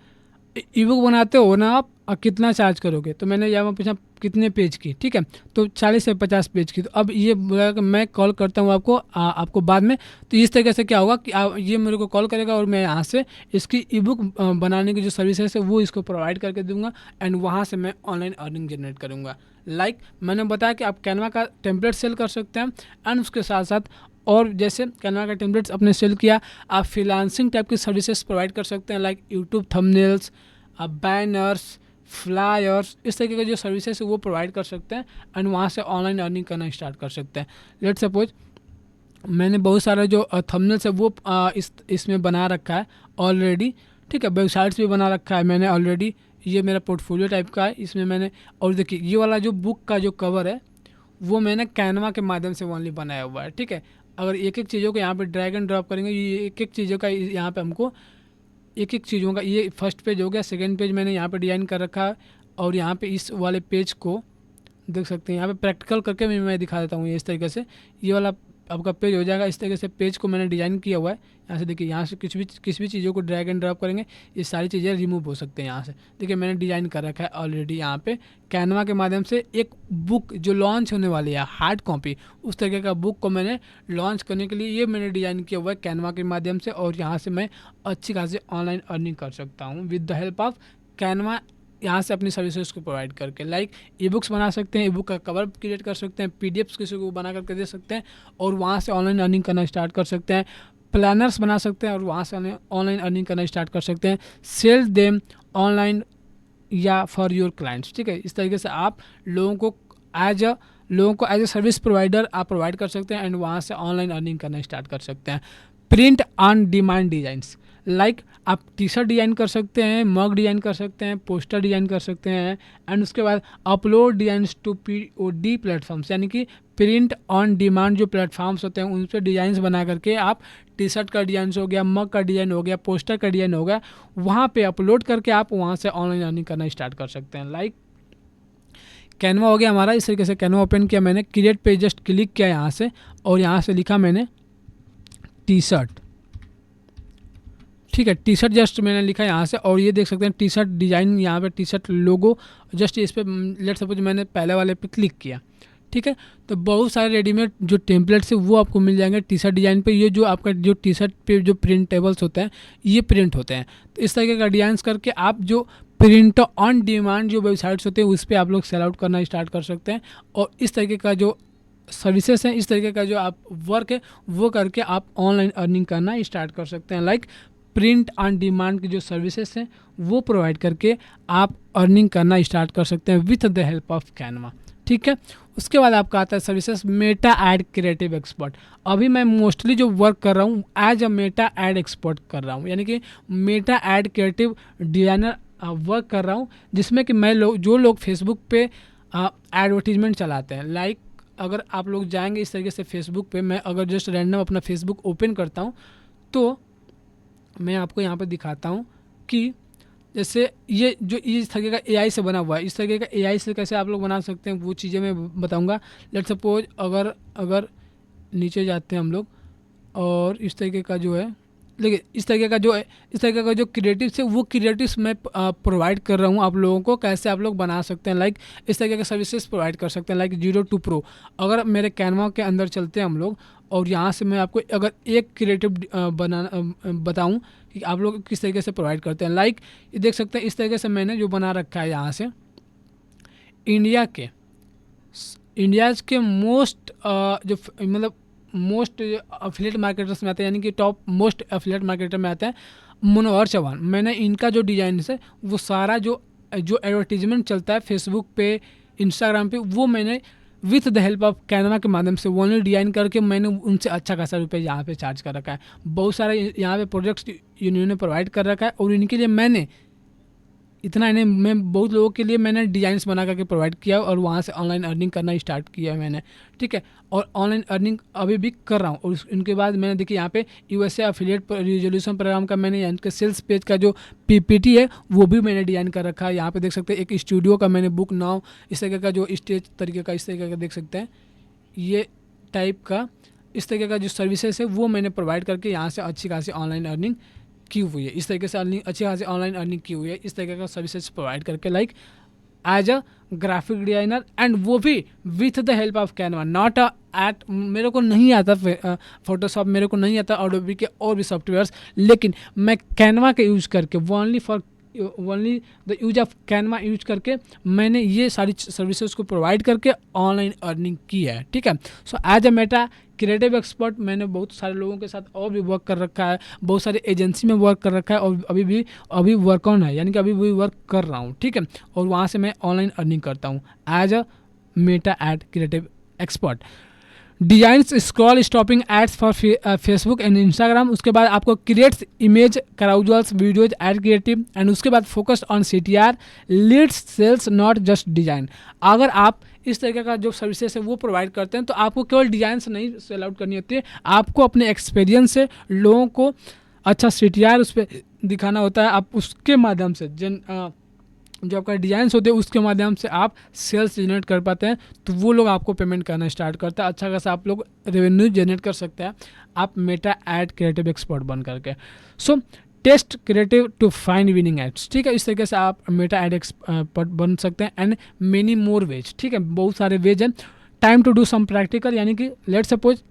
Speaker 1: ई बुक बनाते हो ना आप, कितना चार्ज करोगे? तो मैंने यहाँ पूछा कितने पेज की, ठीक है, तो 40 से 50 पेज की। तो अब ये बोला कि मैं कॉल करता हूँ आपको बाद में। तो इस तरीके से क्या होगा कि ये मेरे को कॉल करेगा और मैं यहाँ से इसकी ई बुक बनाने की जो सर्विसेज है वो इसको प्रोवाइड करके दूंगा एंड वहाँ से मैं ऑनलाइन अर्निंग जनरेट करूँगा। लाइक मैंने बताया कि आप कैनवा का टेम्पलेट सेल कर सकते हैं एंड उसके साथ साथ और जैसे कैनवा का टेम्पलेट्स अपने सेल किया, आप फ्रीलांसिंग टाइप की सर्विसेज प्रोवाइड कर सकते हैं, like YouTube thumbnails, banners, flyers, इस तरीके के जो सर्विसेज है वो प्रोवाइड कर सकते हैं एंड वहाँ से ऑनलाइन अर्निंग करना स्टार्ट कर सकते हैं। लेट्स सपोज मैंने बहुत सारा जो थंबनेल्स है वो इसमें बना रखा है ऑलरेडी। ठीक है, वेबसाइट्स भी बना रखा है मैंने ऑलरेडी। ये मेरा पोर्टफोलियो टाइप का है, इसमें मैंने, और देखिए ये वाला जो बुक का जो कवर है वो मैंने कैनवा के माध्यम से ओनली बनाया हुआ है। ठीक है, अगर एक एक चीज़ों को यहाँ पे ड्रैग एंड ड्रॉप करेंगे, ये एक एक चीज़ों का यहाँ पे हमको एक एक चीज़ों का, ये फर्स्ट पेज हो गया, सेकंड पेज मैंने यहाँ पे डिज़ाइन कर रखा है और यहाँ पे इस वाले पेज को देख सकते हैं। यहाँ पे प्रैक्टिकल करके भी मैं दिखा देता हूँ। ये इस तरीके से ये वाला आपका पेज हो जाएगा। इस तरीके से पेज को मैंने डिज़ाइन किया हुआ है। यहाँ से देखिए, यहाँ से किसी भी चीज़ों को ड्रैग एंड ड्रॉप करेंगे, ये सारी चीज़ें रिमूव हो सकते हैं यहाँ से। देखिए मैंने डिज़ाइन कर रखा है ऑलरेडी यहाँ पे कैनवा के माध्यम से। एक बुक जो लॉन्च होने वाली है हार्ड कॉपी, उस तरीके का बुक को मैंने लॉन्च करने के लिए ये मैंने डिज़ाइन किया हुआ है कैनवा के माध्यम से, और यहाँ से मैं अच्छी खासी ऑनलाइन अर्निंग कर सकता हूँ with the help of Canva. यहाँ से अपनी सर्विसेज को प्रोवाइड करके लाइक ई बुक्स बना सकते हैं, ई बुक का कवर क्रिएट कर सकते हैं, PDFs किसी को बना करके दे सकते हैं और वहाँ से ऑनलाइन अर्निंग करना स्टार्ट कर सकते हैं। प्लानर्स बना सकते हैं और वहाँ से ऑनलाइन अर्निंग करना स्टार्ट कर सकते हैं। सेल देम ऑनलाइन या फॉर योर क्लाइंट्स। ठीक है, इस तरीके से आप लोगों को एज ए सर्विस प्रोवाइडर आप प्रोवाइड कर सकते हैं एंड वहाँ से ऑनलाइन अर्निंग करना स्टार्ट कर सकते हैं। Print on demand designs, like आप टी-शर्ट डिज़ाइन कर सकते हैं, मग डिज़ाइन कर सकते हैं, पोस्टर डिज़ाइन कर सकते हैं एंड उसके बाद upload designs to POD platforms, यानी कि प्रिंट ऑन डिमांड जो प्लेटफॉर्म्स होते हैं उन पर डिज़ाइंस बना करके आप टी-शर्ट का डिज़ाइन हो गया, मग का डिज़ाइन हो गया, पोस्टर का डिज़ाइन हो गया, वहाँ पे अपलोड करके आप वहाँ से ऑनलाइन अर्निंग करना स्टार्ट कर सकते हैं। लाइक कैनवा हो गया हमारा। इस तरीके से कैनवा ओपन किया मैंने, क्रिएट पे जस्ट क्लिक किया यहाँ से और यहाँ से लिखा मैंने टी-शर्ट। ठीक है, टी-शर्ट जस्ट मैंने लिखा यहाँ से और ये देख सकते हैं टी-शर्ट डिज़ाइन, यहाँ पे टी-शर्ट लोगो जस्ट इस पर लेट सपोज मैंने पहले वाले पे क्लिक किया। ठीक ठीक है। तो बहुत सारे रेडीमेड जो टेम्पलेट्स है वो आपको मिल जाएंगे टी शर्ट डिज़ाइन पे। ये जो आपका जो टी शर्ट पे जो प्रिंटेबल्स होते हैं ये प्रिंट होते हैं। तो इस तरीके का डिज़ाइन करके आप जो प्रिंट ऑन डिमांड जो वेबसाइट्स होते हैं उस पर आप लोग सेल आउट करना स्टार्ट कर सकते हैं। और इस तरीके का जो सर्विसेज हैं, इस तरीके का जो आप वर्क है वो करके आप ऑनलाइन अर्निंग करना स्टार्ट कर सकते हैं। लाइक प्रिंट ऑन डिमांड की जो सर्विसेज हैं वो प्रोवाइड करके आप अर्निंग करना स्टार्ट कर सकते हैं with the help of Canva, ठीक है। उसके बाद आपका आता है services meta ad creative expert. अभी मैं मोस्टली जो वर्क कर रहा हूँ as a Meta ad expert कर रहा हूँ, यानी कि meta ad creative designer work कर रहा हूँ, जिसमें कि मैं जो लोग फेसबुक पे एडवर्टीजमेंट चलाते हैं। लाइक अगर आप लोग जाएंगे इस तरीके से फेसबुक पे, मैं अगर जस्ट रैंडम अपना फेसबुक ओपन करता हूँ तो मैं आपको यहाँ पे दिखाता हूँ कि जैसे ये जो इस तरीके का एआई से बना हुआ है, इस तरीके का एआई से कैसे आप लोग बना सकते हैं वो चीज़ें मैं बताऊँगा। लेट्स सपोज अगर नीचे जाते हैं हम लोग और इस तरीके का जो है, देखिए इस तरीके का जो क्रिएटिव्स है वो क्रिएटिव्स मैं प्रोवाइड कर रहा हूँ आप लोगों को, कैसे आप लोग बना सकते हैं। लाइक इस तरीके के सर्विसेज प्रोवाइड कर सकते हैं लाइक 02 Pro। अगर मेरे कैनवा के अंदर चलते हैं हम लोग और यहाँ से मैं आपको अगर एक क्रिएटिव बताऊँ कि आप लोग किस तरीके से प्रोवाइड करते हैं। लाइक ये देख सकते हैं इस तरीके से मैंने जो बना रखा है यहाँ से इंडिया के मोस्ट जो मतलब मोस्ट एफिलिएट मार्केटर्स में आते हैं, यानी कि टॉप मोस्ट एफिलिएट मार्केटर में आते हैं मनोहर चौहान। मैंने इनका जो डिज़ाइन है वो सारा जो एडवर्टीजमेंट चलता है फेसबुक पे इंस्टाग्राम पे वो मैंने with the help of Canva के माध्यम से ओनली डिज़ाइन करके मैंने उनसे अच्छा खासा रुपये यहाँ पे चार्ज कर रखा है। बहुत सारे यहाँ पे प्रोजेक्ट्स इन्होंने प्रोवाइड कर रखा है और इनके लिए मैंने इतना नहीं, मैं बहुत लोगों के लिए मैंने डिज़ाइंस बना करके प्रोवाइड किया और वहाँ से ऑनलाइन अर्निंग करना स्टार्ट किया है मैंने, ठीक है। और ऑनलाइन अर्निंग अभी भी कर रहा हूँ। और उनके बाद मैंने देखिए यहाँ पे यूएसए एफिलिएट रिजोल्यूशन प्रोग्राम का मैंने यहाँ के सेल्स पेज का जो पीपीटी है वो भी मैंने डिज़ाइन कर रखा है। यहाँ पे देख सकते हैं एक स्टूडियो का मैंने बुक नाउ इस तरीके का जो स्टेज तरीके का इस तरीके का देख सकते हैं ये टाइप का इस तरीके का जो सर्विसेज है वो मैंने प्रोवाइड करके यहाँ से अच्छी खासी ऑनलाइन अर्निंग की हुई है। इस तरीके से अच्छी खासी ऑनलाइन अर्निंग की हुई है इस तरीके का सर्विसेज प्रोवाइड करके like as a graphic designer and वो भी with the help of Canva. Not at मेरे को नहीं आता फोटोशॉप, मेरे को नहीं आता एडोबी के और भी सॉफ्टवेयर्स, लेकिन मैं कैनवा के यूज़ करके only the use of Canva use करके मैंने ये सारी सर्विसेज को प्रोवाइड करके ऑनलाइन अर्निंग की है, ठीक है। So as a meta creative expert मैंने बहुत सारे लोगों के साथ और भी वर्क कर रखा है, बहुत सारे एजेंसी में वर्क कर रखा है और अभी वर्क ऑन है, यानी कि अभी भी वर्क कर रहा हूँ, ठीक है। और वहाँ से मैं ऑनलाइन अर्निंग करता हूँ as a Meta ad creative expert. Designs scroll stopping ads for Facebook and Instagram. उसके बाद आपको creates image carousels videos ad creative and उसके बाद focus on CTR leads sales not just design. अगर आप इस तरीके का जो सर्विसेज है वो प्रोवाइड करते हैं तो आपको केवल डिजाइन से नहीं सेल आउट करनी होती है, आपको अपने एक्सपीरियंस से लोगों को अच्छा CTR उस पर दिखाना होता है। आप उसके माध्यम से जो आपका डिजाइन्स होते हैं उसके माध्यम से आप सेल्स जनरेट कर पाते हैं, तो वो लोग आपको पेमेंट करना स्टार्ट करता है। अच्छा खासा आप लोग रेवेन्यू जनरेट कर सकते हैं आप मेटा एड क्रिएटिव एक्सपर्ट बन करके। So test creative to find winning ads, ठीक है। इस तरीके से आप मेटा एड एक्सपर्ट बन सकते हैं एंड मेनी मोर वेज, ठीक है। बहुत सारे वेज हैं। Time to do some practical, यानी कि लेट सपोज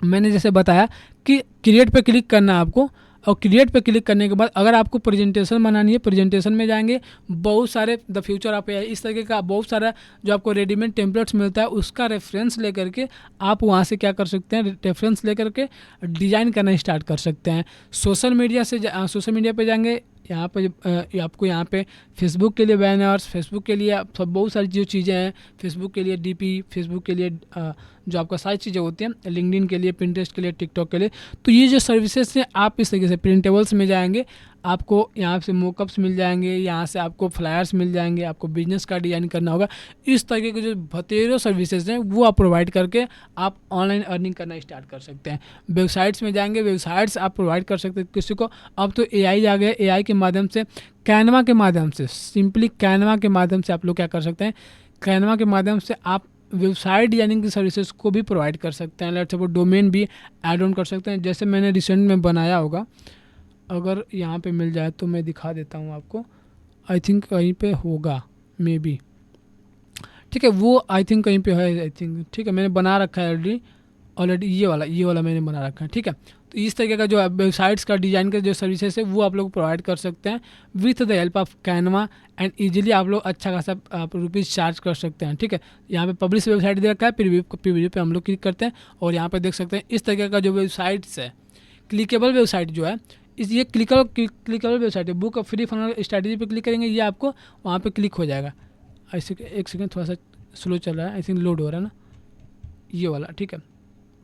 Speaker 1: मैंने जैसे बताया कि क्रिएट पे क्लिक करना है आपको, और क्रिएट पे क्लिक करने के बाद अगर आपको प्रेजेंटेशन बनानी है, प्रेजेंटेशन में जाएंगे, बहुत सारे द फ्यूचर ऑफ एआई इस तरीके का बहुत सारा जो आपको रेडीमेड टेम्पलेट्स मिलता है उसका रेफरेंस लेकर के आप वहाँ से क्या कर सकते हैं, रेफरेंस लेकर के डिज़ाइन करना स्टार्ट कर सकते हैं। सोशल मीडिया पे जाएंगे, यहाँ पे आपको यहाँ पे फेसबुक के लिए बैनर्स, फेसबुक के लिए सब बहुत सारी जो चीज़ें हैं, फेसबुक के लिए DP, फेसबुक के लिए जो आपका सारी चीज़ें होती हैं, लिंक्डइन के लिए, पिंटरेस्ट के लिए, टिकटॉक के लिए। तो ये जो सर्विसेज हैं आप इस तरीके से प्रिंटेबल्स में जाएंगे, आपको यहाँ से मोकअप्स मिल जाएंगे, यहाँ से आपको फ्लायर्स मिल जाएंगे, आपको बिजनेस का डिज़ाइन करना होगा। इस तरीके के जो बतेरों सर्विसेज हैं वो आप प्रोवाइड करके आप ऑनलाइन अर्निंग करना स्टार्ट कर सकते हैं। वेबसाइट्स में जाएंगे, वेबसाइट्स आप प्रोवाइड कर सकते हैं किसी को। अब तो AI आ गया, AI के माध्यम से, कैनवा के माध्यम से, सिंपली कैनवा के माध्यम से आप लोग क्या कर सकते हैं, कैनवा के माध्यम से आप वेबसाइट डिजाइनिंग की सर्विसेज को भी प्रोवाइड कर सकते हैं। लेट्स सपोज डोमेन भी ऐड ऑन कर सकते हैं, जैसे मैंने रिसेंट में बनाया होगा, अगर यहाँ पे मिल जाए तो मैं दिखा देता हूँ आपको। आई थिंक कहीं पे होगा मे बी, ठीक है, वो आई थिंक कहीं पे है, आई थिंक, ठीक है, मैंने बना रखा है ऑलरेडी, ऑलरेडी ये वाला मैंने बना रखा है। ठीक है, तो इस तरीके का जो वेबसाइट्स का डिज़ाइन का जो सर्विसेज है वो आप लोग प्रोवाइड कर सकते हैं with the help of Canva, and easily आप लोग अच्छा खासा रुपीज़ चार्ज कर सकते हैं। ठीक है, यहाँ पे पब्लिश वेबसाइट दे रखा है, प्रीव्यू पे हम लोग क्लिक करते हैं और यहाँ पे देख सकते हैं इस तरीके का जो वेबसाइट्स है, क्लिकेबल वेबसाइट जो है, ये क्लिकेबल वेबसाइट है। बुक फ्री फनल स्ट्रैटेजी पे क्लिक करेंगे, ये आपको वहाँ पे क्लिक हो जाएगा। ऐसे एक सेकंड, थोड़ा सा स्लो चल रहा है, आई थिंक लोड हो रहा है ना, ये वाला। ठीक है,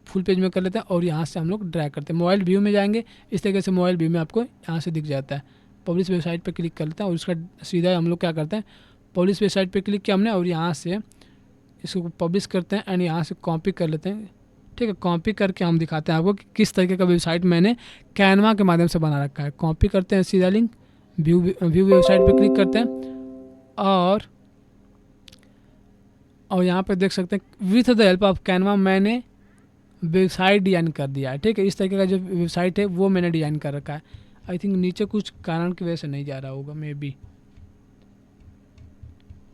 Speaker 1: फुल पेज में कर लेते हैं और यहाँ से हम लोग ड्रैग करते हैं, मोबाइल व्यू में जाएंगे, इस तरीके से मोबाइल व्यू में आपको यहाँ से दिख जाता है। पब्लिश वेबसाइट पे क्लिक कर लेते हैं और उसका सीधा हम लोग क्या करते हैं, पब्लिश वेबसाइट पे क्लिक किया हमने और यहाँ से इसको पब्लिश करते हैं एंड यहाँ से कॉपी कर लेते हैं। ठीक है, कॉपी करके हम दिखाते हैं आपको कि किस तरीके का वेबसाइट मैंने कैनवा के माध्यम से बना रखा है। कॉपी करते हैं सीधा लिंक, व्यू वेबसाइट पे क्लिक करते हैं और यहाँ पे देख सकते हैं with the help of Canva मैंने वेबसाइट डिज़ाइन कर दिया है। ठीक है, इस तरीके का जो वेबसाइट है वो मैंने डिज़ाइन कर रखा है। आई थिंक नीचे कुछ कारण की वजह से नहीं जा रहा होगा, मे बी।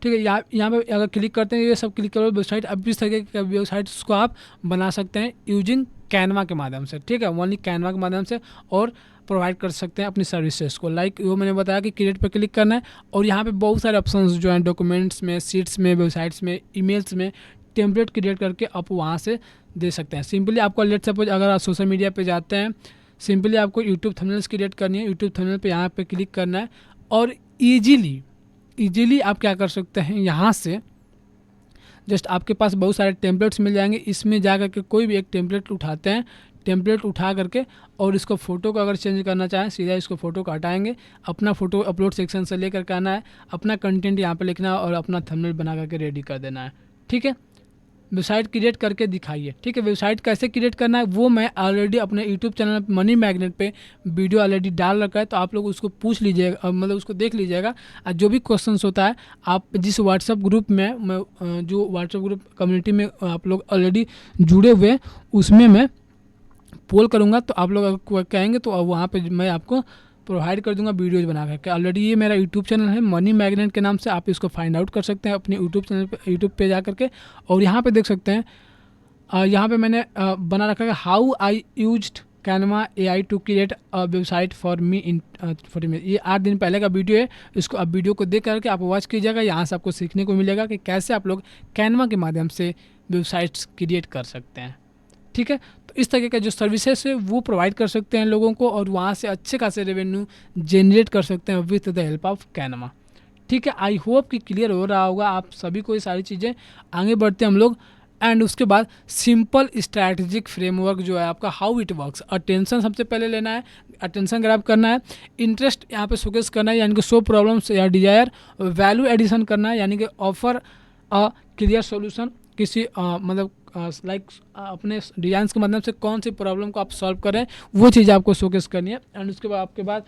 Speaker 1: ठीक है, यहाँ पे अगर क्लिक करते हैं, ये सब क्लिक करो वेबसाइट, अब इस तरीके के वेबसाइट्स को आप बना सकते हैं यूजिंग कैनवा के माध्यम से। ठीक है, ओनली कैनवा के माध्यम से, और प्रोवाइड कर सकते हैं अपनी सर्विसेज को। लाइक वो मैंने बताया कि क्रिएट पर क्लिक करना है और यहाँ पे बहुत सारे ऑप्शंस जो हैं, डॉक्यूमेंट्स में, शीट्स में, वेबसाइट्स में, ईमेल्स में, टेम्पलेट क्रिएट करके आप वहाँ से दे सकते हैं। सिंपली आपको लेट सपोज अगर आप सोशल मीडिया पे जाते हैं, सिंपली आपको यूट्यूब थंबनेल्स क्रिएट करनी है, यूट्यूब थंबनेल पे यहाँ पे क्लिक करना है और ईजिली आप क्या कर सकते हैं, यहाँ से जस्ट आपके पास बहुत सारे टेम्पलेट्स मिल जाएंगे, इसमें जा करके कोई भी एक टेम्पलेट उठाते हैं, टेम्पलेट उठा करके और इसको फ़ोटो को अगर चेंज करना चाहें, सीधा इसको फ़ोटो को हटाएंगे, अपना फ़ोटो अपलोड सेक्शन से लेकर के आना है, अपना कंटेंट यहाँ पे लिखना है और अपना थंबनेल बना करके रेडी कर देना है। ठीक है, वेबसाइट क्रिएट करके दिखाइए। ठीक है, वेबसाइट कैसे क्रिएट करना है वो मैं ऑलरेडी अपने यूट्यूब चैनल मनी मैग्नेट पे वीडियो ऑलरेडी डाल रखा है, तो आप लोग उसको पूछ लीजिएगा, मतलब उसको देख लीजिएगा। और जो भी क्वेश्चंस होता है, आप जिस व्हाट्सएप ग्रुप में मैं जो व्हाट्सएप ग्रुप कम्युनिटी में आप लोग ऑलरेडी जुड़े हुए हैं, उसमें मैं पोल करूँगा, तो आप लोग अगर कहेंगे तो वहाँ पर मैं आपको प्रोवाइड कर दूंगा वीडियोज़ बना करके। ऑलरेडी ये मेरा यूट्यूब चैनल है मनी मैग्नेट के नाम से, आप इसको फाइंड आउट कर सकते हैं अपने यूट्यूब चैनल पे, यूट्यूब पे जा करके। और यहाँ पे देख सकते हैं, यहाँ पे मैंने बना रखा है how I used Canva AI to create a website for me in 40 minute. ये 8 दिन पहले का वीडियो है, इसको आप वीडियो को देख करके आप वॉच कीजिएगा, यहाँ से आपको सीखने को मिलेगा कि कैसे आप लोग कैनवा के माध्यम से वेबसाइट्स क्रिएट कर सकते हैं। ठीक है, तो इस तरीके का जो सर्विसेज है वो प्रोवाइड कर सकते हैं लोगों को और वहाँ से अच्छे खासे रेवेन्यू जनरेट कर सकते हैं with the help of Canva. ठीक है, आई होप कि क्लियर हो रहा होगा आप सभी को ये सारी चीज़ें। आगे बढ़ते हैं हम लोग, एंड उसके बाद सिंपल स्ट्रैटेजिक फ्रेमवर्क जो है आपका, हाउ इट वर्क्स। अटेंशन सबसे पहले लेना है, अटेंशन ग्रैब करना है, इंटरेस्ट यहाँ पे शोकेस करना है, यानी कि सो प्रॉब्लम्स या डिजायर, वैल्यू एडिशन करना है, यानी कि ऑफर अ क्लियर सोल्यूशन, किसी मतलब लाइक अपने डिजाइन के माध्यम से कौन सी प्रॉब्लम को आप सॉल्व कर रहे हैं वो चीज़ आपको शोकेस करनी है। एंड उसके बाद आपके बाद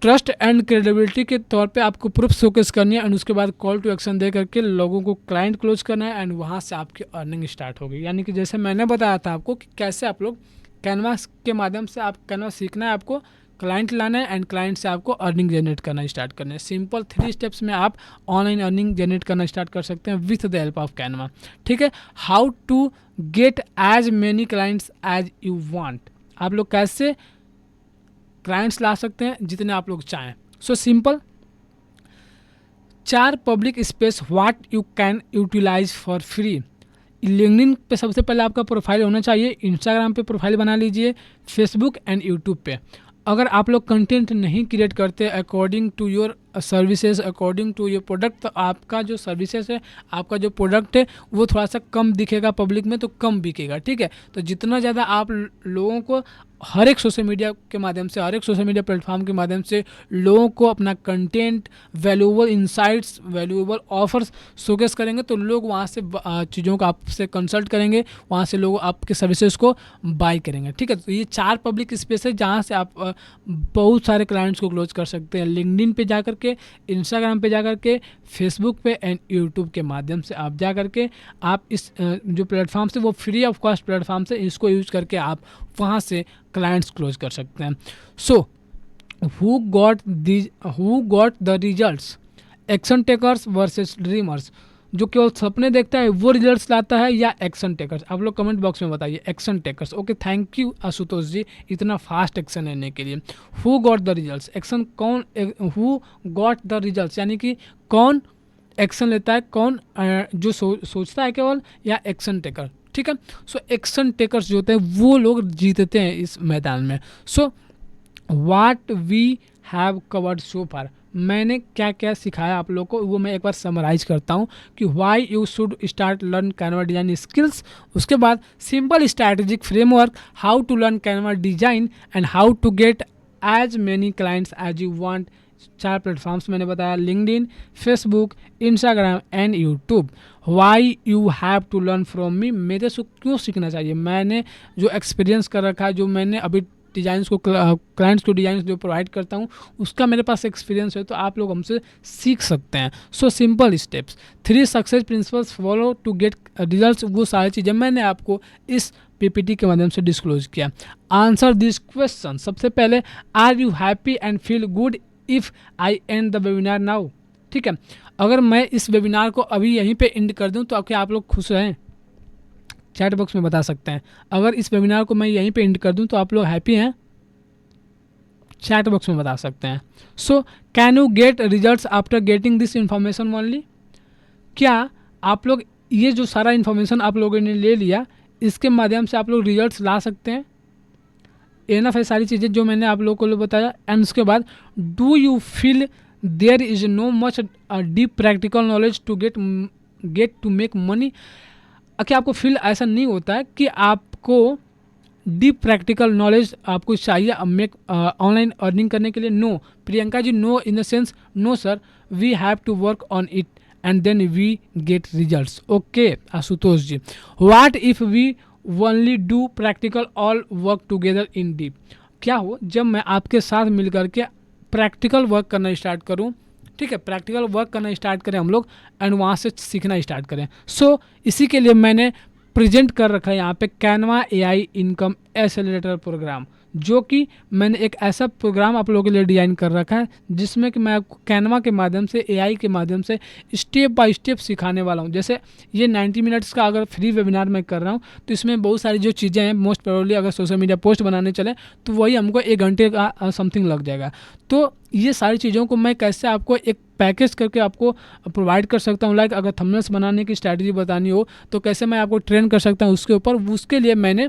Speaker 1: ट्रस्ट एंड क्रेडिबिलिटी के तौर पे आपको प्रूफ शोकेस करनी है। एंड उसके बाद कॉल टू एक्शन दे करके लोगों को क्लाइंट क्लोज करना है, एंड वहाँ से आपकी अर्निंग स्टार्ट होगी। यानी कि जैसे मैंने बताया था आपको कि कैसे आप लोग कैनवास के माध्यम से, आप कैनवास सीखना है, आपको क्लाइंट लाना है एंड क्लाइंट से आपको अर्निंग जनरेट करना स्टार्ट करना है। सिंपल 3 स्टेप्स में आप ऑनलाइन अर्निंग जनरेट करना स्टार्ट कर सकते हैं with the help of Canva. ठीक है, how to get as many clients as you want. आप लोग कैसे क्लाइंट्स ला सकते हैं जितने आप लोग चाहें। So simple 4 public space what you can utilize for free. LinkedIn पे सबसे पहले आपका प्रोफाइल होना चाहिए, इंस्टाग्राम पे प्रोफाइल बना लीजिए, फेसबुक एंड यूट्यूब पे। अगर आप लोग कंटेंट नहीं क्रिएट करते according to your services, according to your product, तो आपका जो सर्विसेज है, आपका जो प्रोडक्ट है वो थोड़ा सा कम दिखेगा पब्लिक में, तो कम बिकेगा। ठीक है, तो जितना ज़्यादा आप लोगों को हर एक सोशल मीडिया के माध्यम से, हर एक सोशल मीडिया प्लेटफॉर्म के माध्यम से लोगों को अपना content, valuable insights, valuable offers showcase करेंगे, तो लोग वहाँ से चीज़ों को आपसे कंसल्ट करेंगे, वहाँ से लोग आपके सर्विसेज को बाय करेंगे। ठीक है, तो ये 4 पब्लिक स्पेस है जहाँ से आप बहुत सारे क्लाइंट्स को क्लोज कर सकते हैं। लिंक्डइन पे जा करके, इंस्टाग्राम पे जा करके, फेसबुक पे एंड यूट्यूब के माध्यम से आप जा करके, आप इस जो प्लेटफॉर्म से, वो फ्री ऑफ कॉस्ट प्लेटफॉर्म से, इसको यूज करके आप वहाँ से क्लाइंट्स क्लोज कर सकते हैं। So who got the results, action takers versus dreamers. जो केवल सपने देखता है वो रिजल्ट्स लाता है, या एक्शन टेकर्स? आप लोग कमेंट बॉक्स में बताइए। Action takers. Okay, thank you Ashutosh ji इतना फास्ट एक्शन लेने के लिए। Who got the results? Action कौन, हु गॉट द रिजल्ट्स यानी कि कौन एक्शन लेता है, कौन जो सोचता है केवल, या एक्शन टेकर? ठीक है, सो एक्शन टेकर्स जो होते हैं वो लोग जीतते हैं इस मैदान में। So what we have covered so far, मैंने क्या क्या सिखाया आप लोग को वो मैं एक बार समराइज करता हूँ कि why you should start learn Canva design skills. उसके बाद simple strategic framework, how to learn Canva design and how to get as many clients as you want. 4 platforms मैंने बताया, LinkedIn, Facebook, Instagram and YouTube. Why you have to learn from me, मेरे से क्यों सीखना चाहिए? मैंने जो experience कर रखा है, जो मैंने अभी डिज़ाइंस को क्लाइंट्स को डिज़ाइंस जो प्रोवाइड करता हूँ उसका मेरे पास एक्सपीरियंस है, तो आप लोग हमसे सीख सकते हैं। So simple steps, 3 success principles follow to get results, वो सारी चीज़ें मैंने आपको इस पीपीटी के माध्यम से डिस्क्लोज किया। आंसर दिस क्वेश्चन, सबसे पहले, are you happy and feel good if I end the webinar now? ठीक है, अगर मैं इस वेबिनार को अभी यहीं पे एंड कर दूं तो क्या आप लोग खुश हैं? चैट बॉक्स में बता सकते हैं। अगर इस वेबिनार को मैं यहीं पे एंड कर दूं तो आप लोग हैप्पी हैं? चैट बॉक्स में बता सकते हैं। So can you get results after getting this information only? क्या आप लोग ये जो सारा इन्फॉर्मेशन आप लोगों ने ले लिया इसके माध्यम से आप लोग रिजल्ट्स ला सकते हैं? एनफ है सारी चीज़ें जो मैंने आप लोगों को बताया। एंड उसके बाद, do you feel there is no much deep practical knowledge to get to make money? क्या आपको फील ऐसा नहीं होता है कि आपको डीप प्रैक्टिकल नॉलेज आपको चाहिए ऑनलाइन अर्निंग करने के लिए? No Priyanka ji, no in the sense no sir, we have to work on it and then we get results. Okay Ashutosh ji, what if we only do practical all work together in deep? क्या हो जब मैं आपके साथ मिल करके प्रैक्टिकल वर्क करना start करूं? ठीक है, प्रैक्टिकल वर्क करना स्टार्ट करें हम लोग एंड वहाँ से सीखना स्टार्ट करें। सो इसी के लिए मैंने प्रेजेंट कर रखा है यहाँ पे Canva AI income accelerator program, जो कि मैंने एक ऐसा प्रोग्राम आप लोगों के लिए डिज़ाइन कर रखा है जिसमें कि मैं आपको कैनवा के माध्यम से, एआई के माध्यम से स्टेप बाय स्टेप सिखाने वाला हूँ। जैसे ये 90 मिनट्स का अगर फ्री वेबिनार मैं कर रहा हूँ तो इसमें बहुत सारी जो चीज़ें हैं, मोस्ट प्रोबेबली अगर सोशल मीडिया पोस्ट बनाने चले तो वही हमको 1 घंटे का समथिंग लग जाएगा। तो ये सारी चीज़ों को मैं कैसे आपको एक पैकेज करके आपको प्रोवाइड कर सकता हूँ, लाइक अगर थंबनेल्स बनाने की स्ट्रैटेजी बतानी हो तो कैसे मैं आपको ट्रेन कर सकता हूँ उसके ऊपर, उसके लिए मैंने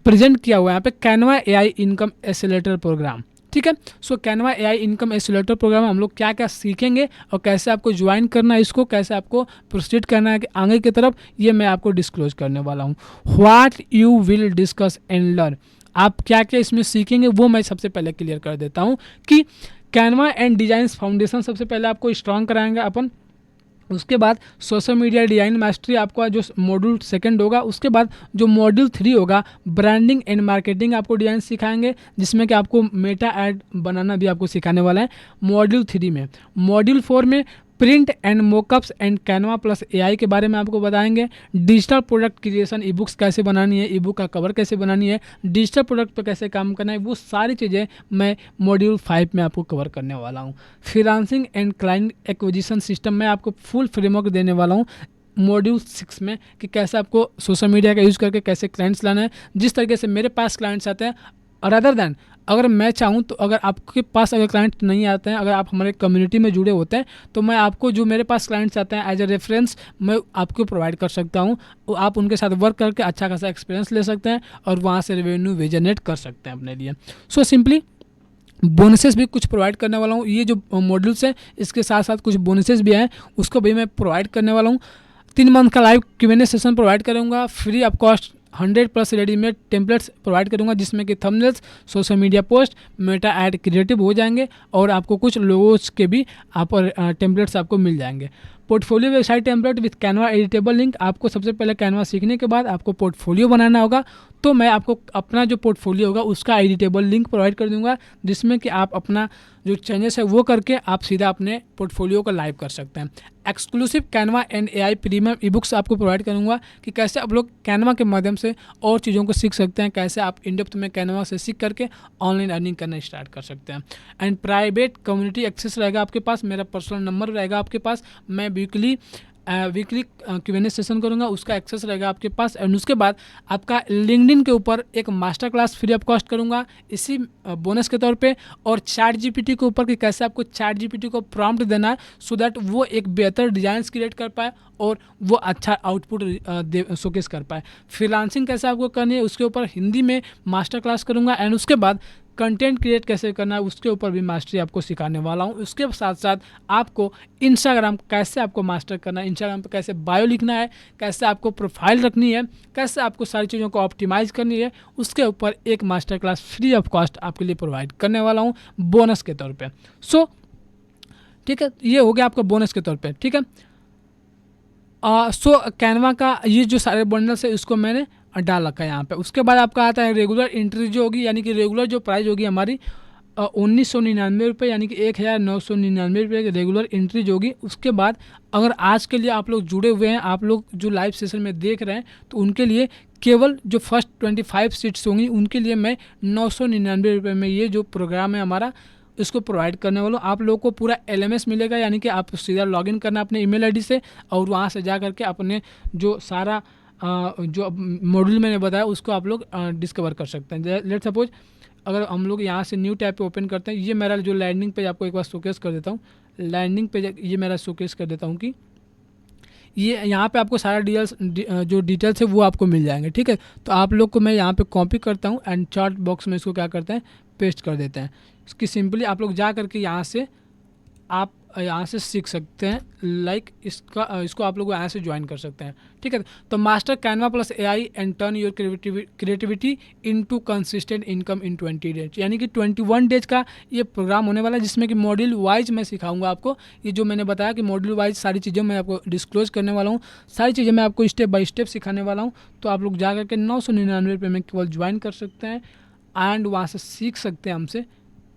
Speaker 1: प्रेजेंट किया हुआ है यहाँ पे Canva AI income accelerator program. ठीक है, so Canva AI income accelerator program हम लोग क्या क्या सीखेंगे और कैसे आपको ज्वाइन करना है, इसको कैसे आपको प्रोसीड करना है आगे की तरफ, ये मैं आपको डिस्क्लोज करने वाला हूँ। What you will discuss and learn, आप क्या क्या इसमें सीखेंगे वो मैं सबसे पहले क्लियर कर देता हूँ कि कैनवा एंड डिजाइन फाउंडेशन सबसे पहले आपको स्ट्रॉन्ग कराएंगे अपन। उसके बाद सोशल मीडिया डिजाइन मास्टरी आपका जो मॉड्यूल 2 होगा। उसके बाद जो मॉड्यूल 3 होगा ब्रांडिंग एंड मार्केटिंग आपको डिजाइन सिखाएंगे, जिसमें कि आपको मेटा ऐड बनाना भी आपको सिखाने वाला है मॉड्यूल 3 में। मॉड्यूल 4 में print and mockups and Canva plus AI के बारे में आपको बताएंगे। Digital product creation, e books कैसे बनानी है, ई बुक का कवर कैसे बनानी है, डिजिटल प्रोडक्ट पर कैसे काम करना है, वो सारी चीज़ें मैं मॉड्यूल 5 में आपको कवर करने वाला हूँ। Freelancing and client acquisition system में आपको फुल फ्रेमवर्क देने वाला हूँ मॉड्यूल 6 में, कि कैसे आपको सोशल मीडिया का यूज़ करके कैसे क्लाइंट्स लाना है। जिस तरीके से मेरे पास क्लाइंट्स आते हैं, अदर देन अगर मैं चाहूँ तो अगर आपके पास अगर क्लाइंट नहीं आते हैं, अगर आप हमारे कम्युनिटी में जुड़े होते हैं तो मैं आपको जो मेरे पास क्लाइंट्स आते हैं एज ए रेफरेंस मैं आपको प्रोवाइड कर सकता हूँ। आप उनके साथ वर्क करके अच्छा खासा एक्सपीरियंस ले सकते हैं और वहाँ से रेवेन्यू भी जनरेट कर सकते हैं अपने लिए। सो सिंपली बोनसेस भी कुछ प्रोवाइड करने वाला हूँ। ये जो मॉड्यूल्स हैं इसके साथ साथ कुछ बोनसेस भी हैं, उसको भी मैं प्रोवाइड करने वाला हूँ। 3 मंथ का लाइव Q&A सेशन प्रोवाइड करूँगा, free of cost 100+ readymade templates provide करूँगा, जिसमें कि thumbnails, social media post, Meta ad creative हो जाएंगे और आपको कुछ लोगोस के भी आप टेम्पलेट्स आपको मिल जाएंगे। Portfolio website template with Canva editable link, आपको सबसे पहले कैनवा सीखने के बाद आपको पोर्टफोलियो बनाना होगा, तो मैं आपको अपना जो पोर्टफोलियो होगा उसका एडिटेबल लिंक प्रोवाइड कर दूंगा, जिसमें कि आप अपना जो चेंजेस है वो करके आप सीधा अपने पोर्टफोलियो को लाइव कर सकते हैं। Exclusive Canva and AI premium e books आपको प्रोवाइड करूंगा कि कैसे आप लोग कैनवा के माध्यम से और चीज़ों को सीख सकते हैं, कैसे आप इन डेप्थ में कैनवा से सीख करके ऑनलाइन अर्निंग करना स्टार्ट कर सकते हैं। एंड प्राइवेट कम्युनिटी एक्सेस रहेगा आपके पास, मेरा पर्सनल नंबर रहेगा आपके पास, मैं वीकली वीकली Q&A सेशन करूँगा, उसका एक्सेस रहेगा आपके पास। एंड उसके बाद आपका लिंक्डइन के ऊपर एक master class free of cost करूँगा इसी बोनस के तौर पे, और चैट जीपीटी के ऊपर कि कैसे आपको चैट जीपीटी को प्रॉम्प्ट देना है सो दैट वो एक बेहतर डिज़ाइंस क्रिएट कर पाए और वो अच्छा आउटपुट शोकेस कर पाए। फ्रीलांसिंग कैसे आपको करनी है उसके ऊपर हिंदी में मास्टर क्लास करूँगा। एंड उसके बाद कंटेंट क्रिएट कैसे करना है उसके ऊपर भी मास्टरी आपको सिखाने वाला हूँ। उसके साथ साथ आपको इंस्टाग्राम कैसे आपको मास्टर करना है, इंस्टाग्राम पे कैसे बायो लिखना है, कैसे आपको प्रोफाइल रखनी है, कैसे आपको सारी चीज़ों को ऑप्टिमाइज़ करनी है, उसके ऊपर एक master class free of cost आपके लिए प्रोवाइड करने वाला हूँ बोनस के तौर पे। सो ठीक है, ये हो गया आपका बोनस के तौर पे। ठीक है, सो कैनवा का ये जो सारे बंडल्स है इसको मैंने डाल रखा है यहाँ पे। उसके बाद आपका आता है रेगुलर एंट्री जो होगी, यानी कि रेगुलर जो प्राइस होगी हमारी 1999 यानी कि 1999 की रेगुलर एंट्री जो होगी। उसके बाद अगर आज के लिए आप लोग जुड़े हुए हैं, आप लोग जो लाइव सेशन में देख रहे हैं, तो उनके लिए केवल जो फर्स्ट 25 सीट्स होंगी उनके लिए मैं 999 में ये जो प्रोग्राम है हमारा इसको प्रोवाइड करने वाला हूँ। आप लोगों को पूरा LMS मिलेगा, यानी कि आप सीधा लॉगिन करना अपने ईमेल आईडी से और वहाँ से जा करके अपने जो सारा जो मॉड्यूल मैंने बताया उसको आप लोग डिस्कवर कर सकते हैं। लेट सपोज अगर हम लोग यहाँ से न्यू टैब पे ओपन करते हैं, ये मेरा जो लैंडिंग पेज आपको एक बार शोकेस कर देता हूँ। लैंडिंग पेज ये मेरा शोकेस कर देता हूँ कि ये यहाँ पे आपको सारा जो डिटेल्स है वो आपको मिल जाएंगे। ठीक है, तो आप लोग को मैं यहाँ पे कॉपी करता हूँ एंड चार्ट बॉक्स में इसको क्या करते हैं पेस्ट कर देते हैं। इसकी सिंपली आप लोग जा करके यहाँ से आप यहाँ से सीख सकते हैं। लाइक इसको आप लोग यहाँ से ज्वाइन कर सकते हैं। ठीक है, तो master Canva plus AI and turn your creativity into consistent income in 20 days, यानी कि 21 डेज का ये प्रोग्राम होने वाला है जिसमें कि मॉड्यूल वाइज मैं सिखाऊंगा आपको। ये जो मैंने बताया कि मॉड्यूल वाइज सारी चीज़ें मैं आपको डिस्क्लोज करने वाला हूँ, सारी चीज़ें मैं आपको स्टेप बाय स्टेप सिखाने वाला हूँ। तो आप लोग जा करके 999 में केवल ज्वाइन कर सकते हैं एंड वहाँ से सीख सकते हैं हमसे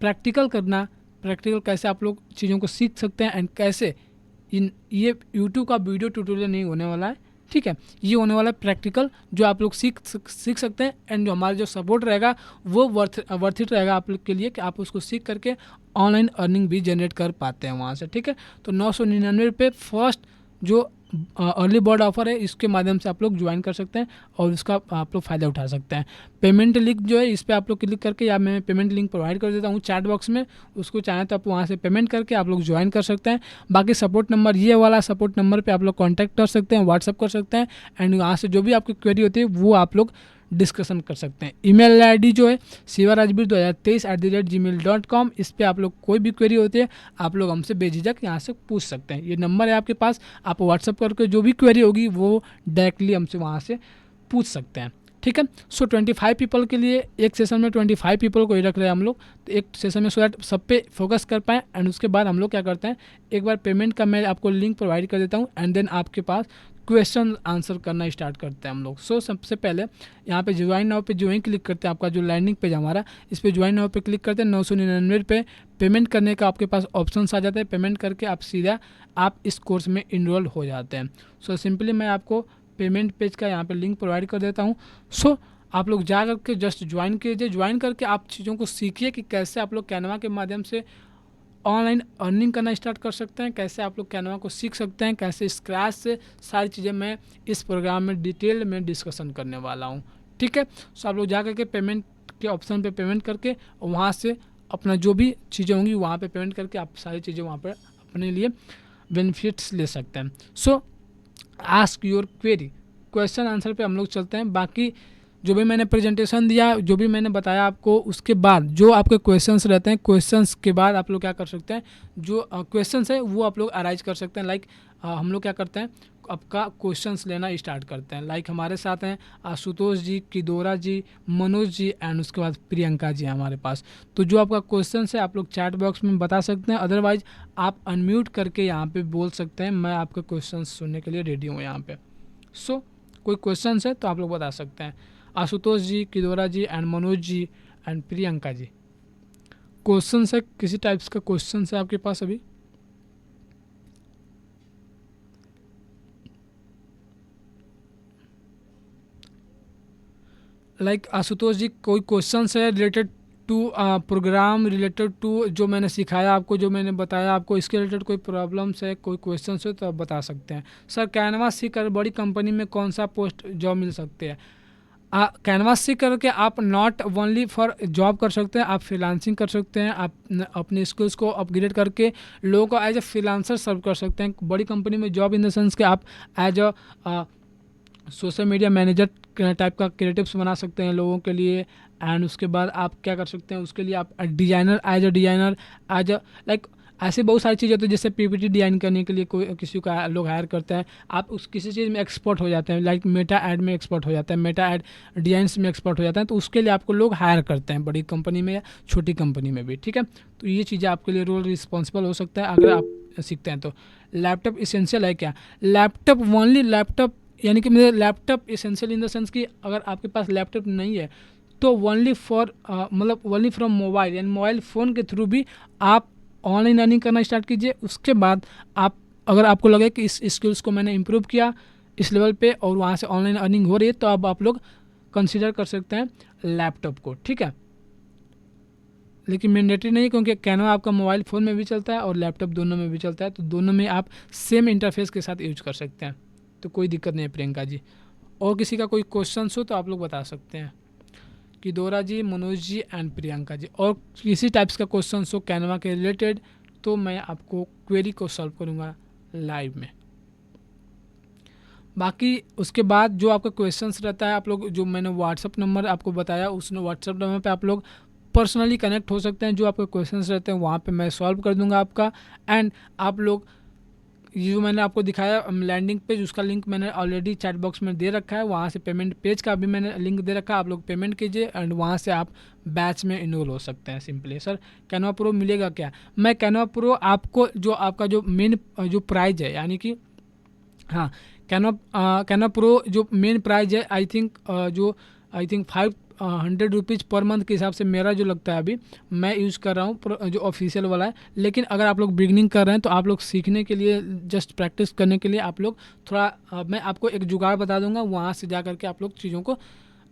Speaker 1: प्रैक्टिकल करना, प्रैक्टिकल कैसे आप लोग चीज़ों को सीख सकते हैं एंड कैसे ये यूट्यूब का वीडियो ट्यूटोरियल नहीं होने वाला है। ठीक है, ये होने वाला है प्रैक्टिकल जो आप लोग सीख सकते हैं एंड जो हमारा जो सपोर्ट रहेगा वो वर्थ इट रहेगा आप लोग के लिए कि आप उसको सीख करके ऑनलाइन अर्निंग भी जनरेट कर पाते हैं वहाँ से। ठीक है, तो 999 पे फर्स्ट जो अर्ली बर्ड ऑफर है इसके माध्यम से आप लोग ज्वाइन कर सकते हैं और उसका आप लोग फ़ायदा उठा सकते हैं। पेमेंट लिंक जो है इस पर आप लोग क्लिक करके, या मैं पेमेंट लिंक प्रोवाइड कर देता हूँ चैट बॉक्स में, उसको चाहें तो आप वहाँ से पेमेंट करके आप लोग ज्वाइन कर सकते हैं। बाकी सपोर्ट नंबर ये वाला सपोर्ट नंबर पे आप लोग कांटेक्ट कर सकते हैं, व्हाट्सअप कर सकते हैं एंड वहाँ से जो भी आपकी क्वेरी होती है वो आप लोग डिस्कशन कर सकते हैं। ईमेल आईडी जो है sivarajbir2023@gmail.com, इस पर आप लोग कोई भी क्वेरी होती है आप लोग हमसे बेझिझक यहाँ से पूछ सकते हैं। ये नंबर है आपके पास, आप व्हाट्सअप करके जो भी क्वेरी होगी वो डायरेक्टली हमसे वहाँ से पूछ सकते हैं। ठीक है, सो 25 पीपल के लिए एक सेशन में 25 पीपल को ही रख रहे हैं हम लोग, तो एक सेशन में सो दैट सब पे फोकस कर पाएँ। एंड उसके बाद हम लोग क्या करते हैं, एक बार पेमेंट का मैं आपको लिंक प्रोवाइड कर देता हूँ एंड देन आपके पास क्वेश्चन आंसर करना स्टार्ट करते हैं हम लोग। सो सबसे पहले यहाँ पे ज्वाइन नाउ पे जो ही क्लिक करते हैं, आपका जो लैंडिंग पेज हमारा, इस पे ज्वाइन नाउ पे क्लिक करते हैं। 999 पे पेमेंट करने का आपके पास ऑप्शंस आ जाते हैं, पेमेंट करके आप सीधा आप इस कोर्स में इनरोल हो जाते हैं। सो सिंपली मैं आपको पेमेंट पेज का यहाँ पे लिंक प्रोवाइड कर देता हूँ। सो आप लोग जा करके जस्ट ज्वाइन कीजिए, ज्वाइन करके आप चीज़ों को सीखिए कि कैसे आप लोग कैनवा के माध्यम से ऑनलाइन अर्निंग करना स्टार्ट कर सकते हैं, कैसे आप लोग कैनवा को सीख सकते हैं, कैसे स्क्रैच से सारी चीज़ें मैं इस प्रोग्राम में डिटेल में डिस्कशन करने वाला हूँ। ठीक है, सो आप लोग जा करके पेमेंट के ऑप्शन पे पेमेंट करके वहाँ से अपना जो भी चीज़ें होंगी वहाँ पे पेमेंट करके आप सारी चीज़ें वहाँ पर अपने लिए बेनिफिट्स ले सकते हैं। सो ask your query, question answer पे हम लोग चलते हैं। बाकी जो भी मैंने प्रेजेंटेशन दिया, जो भी मैंने बताया आपको, उसके बाद जो आपके क्वेश्चंस रहते हैं, क्वेश्चंस के बाद आप लोग क्या कर सकते हैं, जो क्वेश्चंस है वो आप लोग अराइज कर सकते हैं। लाइक हम लोग क्या करते हैं, आपका क्वेश्चंस लेना स्टार्ट करते हैं। लाइक हमारे साथ हैं आशुतोष जी, किदोरा जी, मनोज जी एंड उसके बाद प्रियंका जी हमारे पास। तो जो आपका क्वेश्चन है आप लोग चैट बॉक्स में बता सकते हैं, अदरवाइज आप अनम्यूट करके यहाँ पे बोल सकते हैं, मैं आपके क्वेश्चन सुनने के लिए रेडी हूँ यहाँ पे। सो कोई क्वेश्चन है तो आप लोग बता सकते हैं। आशुतोष जी, किदोरा ji and Manoj ji and Priyanka ji, question है, किसी टाइप्स का क्वेश्चन है आपके पास अभी? लाइक आशुतोष जी, कोई क्वेश्चन है related to program, related to जो मैंने सिखाया आपको, जो मैंने बताया आपको, इसके रिलेटेड कोई प्रॉब्लम्स है, कोई क्वेश्चन है तो आप बता सकते हैं। सर कैनवा सीख कर बड़ी कंपनी में कौन सा पोस्ट जॉब मिल सकते हैं? कैनवास सीख करके आप नॉट ओनली फॉर जॉब कर सकते हैं, आप फ्रीलांसिंग कर सकते हैं, आप अपने स्किल्स को अपग्रेड करके लोगों को एज ए फ्रीलांसर सर्व कर सकते हैं बड़ी कंपनी में। जॉब इन द सेंस कि आप as a social media manager type का क्रिएटिव्स बना सकते हैं लोगों के लिए। एंड उसके बाद आप क्या कर सकते हैं, उसके लिए आप डिज़ाइनर, एज अ लाइक ऐसे बहुत सारी चीज़ें होती है, जैसे पीपीटी डिज़ाइन करने के लिए कोई किसी का लोग हायर करते हैं, आप उस किसी चीज़ में एक्सपर्ट हो जाते हैं, लाइक मेटा ऐड में एक्सपर्ट हो जाता है, मेटा ऐड डिजाइंस में एक्सपर्ट हो जाता है, तो उसके लिए आपको लोग हायर करते हैं बड़ी कंपनी में या छोटी कंपनी में भी। ठीक है, तो ये चीज़ें आपके लिए रोल रिस्पॉन्सिबल हो सकता है अगर आप सीखते हैं तो। लैपटॉप इसेंशियल है क्या? लैपटॉप ओनली लैपटॉप, यानी कि मेरे laptop essential in the sense कि अगर आपके पास लैपटॉप नहीं है तो ओनली फॉर मतलब ओनली फ्रॉम मोबाइल, यानी मोबाइल फ़ोन के थ्रू भी आप ऑनलाइन अर्निंग करना स्टार्ट कीजिए। उसके बाद आप, अगर आपको लगे कि इस स्किल्स को मैंने इम्प्रूव किया इस लेवल पे और वहाँ से ऑनलाइन अर्निंग हो रही है, तो अब आप लोग कंसीडर कर सकते हैं लैपटॉप को। ठीक है, लेकिन मैंडेटरी नहीं है, क्योंकि कैनवा आपका मोबाइल फ़ोन में भी चलता है और लैपटॉप दोनों में भी चलता है, तो दोनों में आप सेम इंटरफेस के साथ यूज कर सकते हैं, तो कोई दिक्कत नहीं है प्रियंका जी। और किसी का कोई क्वेश्चन हो तो आप लोग बता सकते हैं, कि दोरा जी, मनोज जी एंड प्रियंका जी। और किसी टाइप्स का क्वेश्चन हो कैनवा के रिलेटेड तो मैं आपको क्वेरी को सॉल्व करूँगा लाइव में। बाकी उसके बाद जो आपका क्वेश्चंस रहता है, आप लोग जो मैंने व्हाट्सअप नंबर आपको बताया, उस व्हाट्सअप नंबर पे आप लोग पर्सनली कनेक्ट हो सकते हैं। जो आपके क्वेश्चंस रहते हैं वहाँ पे मैं सॉल्व कर दूंगा आपका। एंड आप लोग, ये जो मैंने आपको दिखाया लैंडिंग पेज, उसका लिंक मैंने ऑलरेडी चैट बॉक्स में दे रखा है, वहाँ से पेमेंट पेज का भी मैंने लिंक दे रखा है, आप लोग पेमेंट कीजिए एंड वहाँ से आप बैच में इनरोल हो सकते हैं सिंपली। सर कैनवा प्रो मिलेगा क्या? मैं कैनवा प्रो आपको जो आपका जो मेन जो प्राइज है, यानी कि हाँ, कैनवा प्रो जो मेन प्राइस है, I think 500 rupees per month के हिसाब से मेरा जो लगता है, अभी मैं यूज़ कर रहा हूँ जो ऑफिशियल वाला है। लेकिन अगर आप लोग बिगनिंग कर रहे हैं तो आप लोग सीखने के लिए, जस्ट प्रैक्टिस करने के लिए आप लोग थोड़ा मैं आपको एक जुगाड़ बता दूंगा, वहाँ से जा करके आप लोग चीज़ों को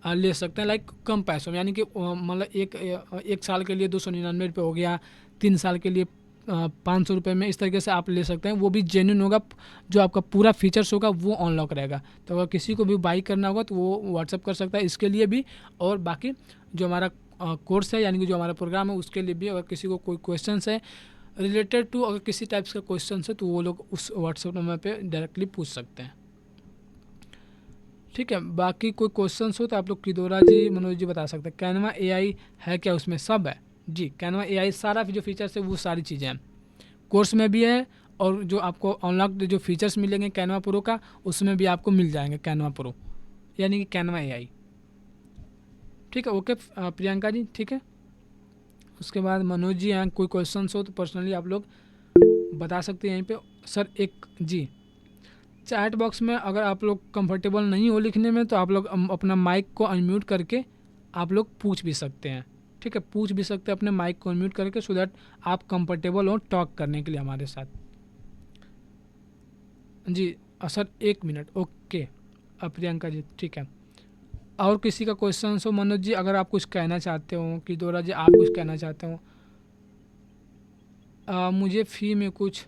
Speaker 1: ले सकते हैं, लाइक कम पैसों में। यानी कि मतलब एक साल के लिए 299 रुपये हो गया, 3 साल के लिए 500 रुपये में, इस तरीके से आप ले सकते हैं। वो भी जेन्युइन होगा, जो आपका पूरा फीचर्स होगा वो अनलॉक रहेगा। तो अगर किसी को भी बाई करना होगा तो वो व्हाट्सअप कर सकता है इसके लिए भी, और बाकी जो हमारा कोर्स है, यानी कि जो हमारा प्रोग्राम है, उसके लिए भी। अगर किसी को कोई क्वेश्चन है रिलेटेड टू, अगर किसी टाइप्स का क्वेश्चन है तो वो लोग उस व्हाट्सअप नंबर पर डायरेक्टली पूछ सकते हैं। ठीक है, बाकी कोई क्वेश्चन हो तो आप लोग किदोरा जी, मनोज जी बता सकते हैं। कैनवा एआई है क्या? उसमें सब है जी, कैनवा एआई सारा जो फीचर्स है वो सारी चीज़ें हैं, कोर्स में भी है, और जो आपको अनलॉक्ड जो फीचर्स मिलेंगे कैनवा प्रो का, उसमें भी आपको मिल जाएंगे कैनवा प्रो, यानी कि कैनवा एआई। ठीक है, ओके प्रियंका जी, ठीक है। उसके बाद मनोज जी हैं, कोई क्वेश्चन हो तो पर्सनली आप लोग बता सकते हैं यहीं पे। सर एक जी, चैट बॉक्स में अगर आप लोग कंफर्टेबल नहीं हो लिखने में तो आप लोग अपना माइक को अनम्यूट करके आप लोग पूछ भी सकते हैं। ठीक है, पूछ भी सकते हैं अपने माइक को अनम्यूट करके, सो दैट आप कंफर्टेबल हो टॉक करने के लिए हमारे साथ। जी sir 1 minute, okay Priyanka ji, ठीक है। और किसी का क्वेश्चन हो मनोज जी, अगर आप कुछ कहना चाहते हो, कि दोरा जी आप कुछ कहना चाहते हो? मुझे फ़ी में कुछ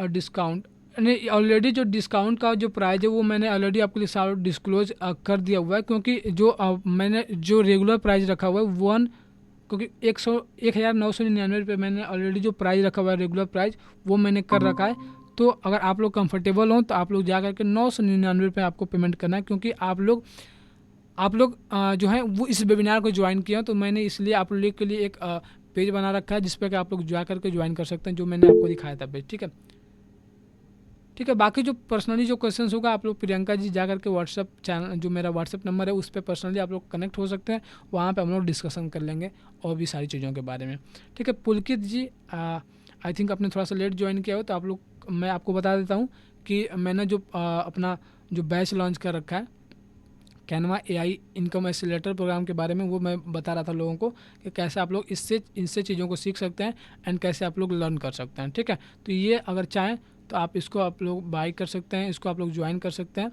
Speaker 1: डिस्काउंट नहीं, ऑलरेडी जो डिस्काउंट का जो प्राइस है वो मैंने ऑलरेडी आपके लिए सारा डिस्क्लोज कर दिया हुआ है, क्योंकि जो मैंने जो रेगुलर प्राइस रखा हुआ है क्योंकि 1,999 रुपये मैंने ऑलरेडी जो प्राइस रखा हुआ है रेगुलर प्राइस, वो मैंने कर रखा है। तो अगर आप लोग कंफर्टेबल हों तो आप लोग जा करके 999 रुपये आपको पेमेंट करना है, क्योंकि आप लोग जो है वो इस वेबिनार को ज्वाइन किया, तो मैंने इसलिए आप लोग के लिए एक पेज बना रखा है जिस पर कि आप लोग जा करके ज्वाइन कर सकते हैं, जो मैंने आपको दिखाया था पेज। ठीक है, ठीक है। बाकी जो पर्सनली जो क्वेश्चंस होगा आप लोग प्रियंका जी जा करके व्हाट्सअप चैनल, जो मेरा व्हाट्सअप नंबर है उस पर पर्सनली आप लोग कनेक्ट हो सकते हैं, वहाँ पे हम लोग डिस्कशन कर लेंगे और भी सारी चीज़ों के बारे में। ठीक है, पुलकित जी आई थिंक आपने थोड़ा सा लेट ज्वाइन किया हो, तो आप लोग, मैं आपको बता देता हूँ कि मैंने जो अपना जो बैच लॉन्च कर रखा है Canva AI income accelerator program के बारे में, वो मैं बता रहा था लोगों को कि कैसे आप लोग इनसे चीज़ों को सीख सकते हैं एंड कैसे आप लोग लर्न कर सकते हैं। ठीक है, तो ये अगर चाहें तो आप इसको आप लोग बाई कर सकते हैं, इसको आप लोग ज्वाइन कर सकते हैं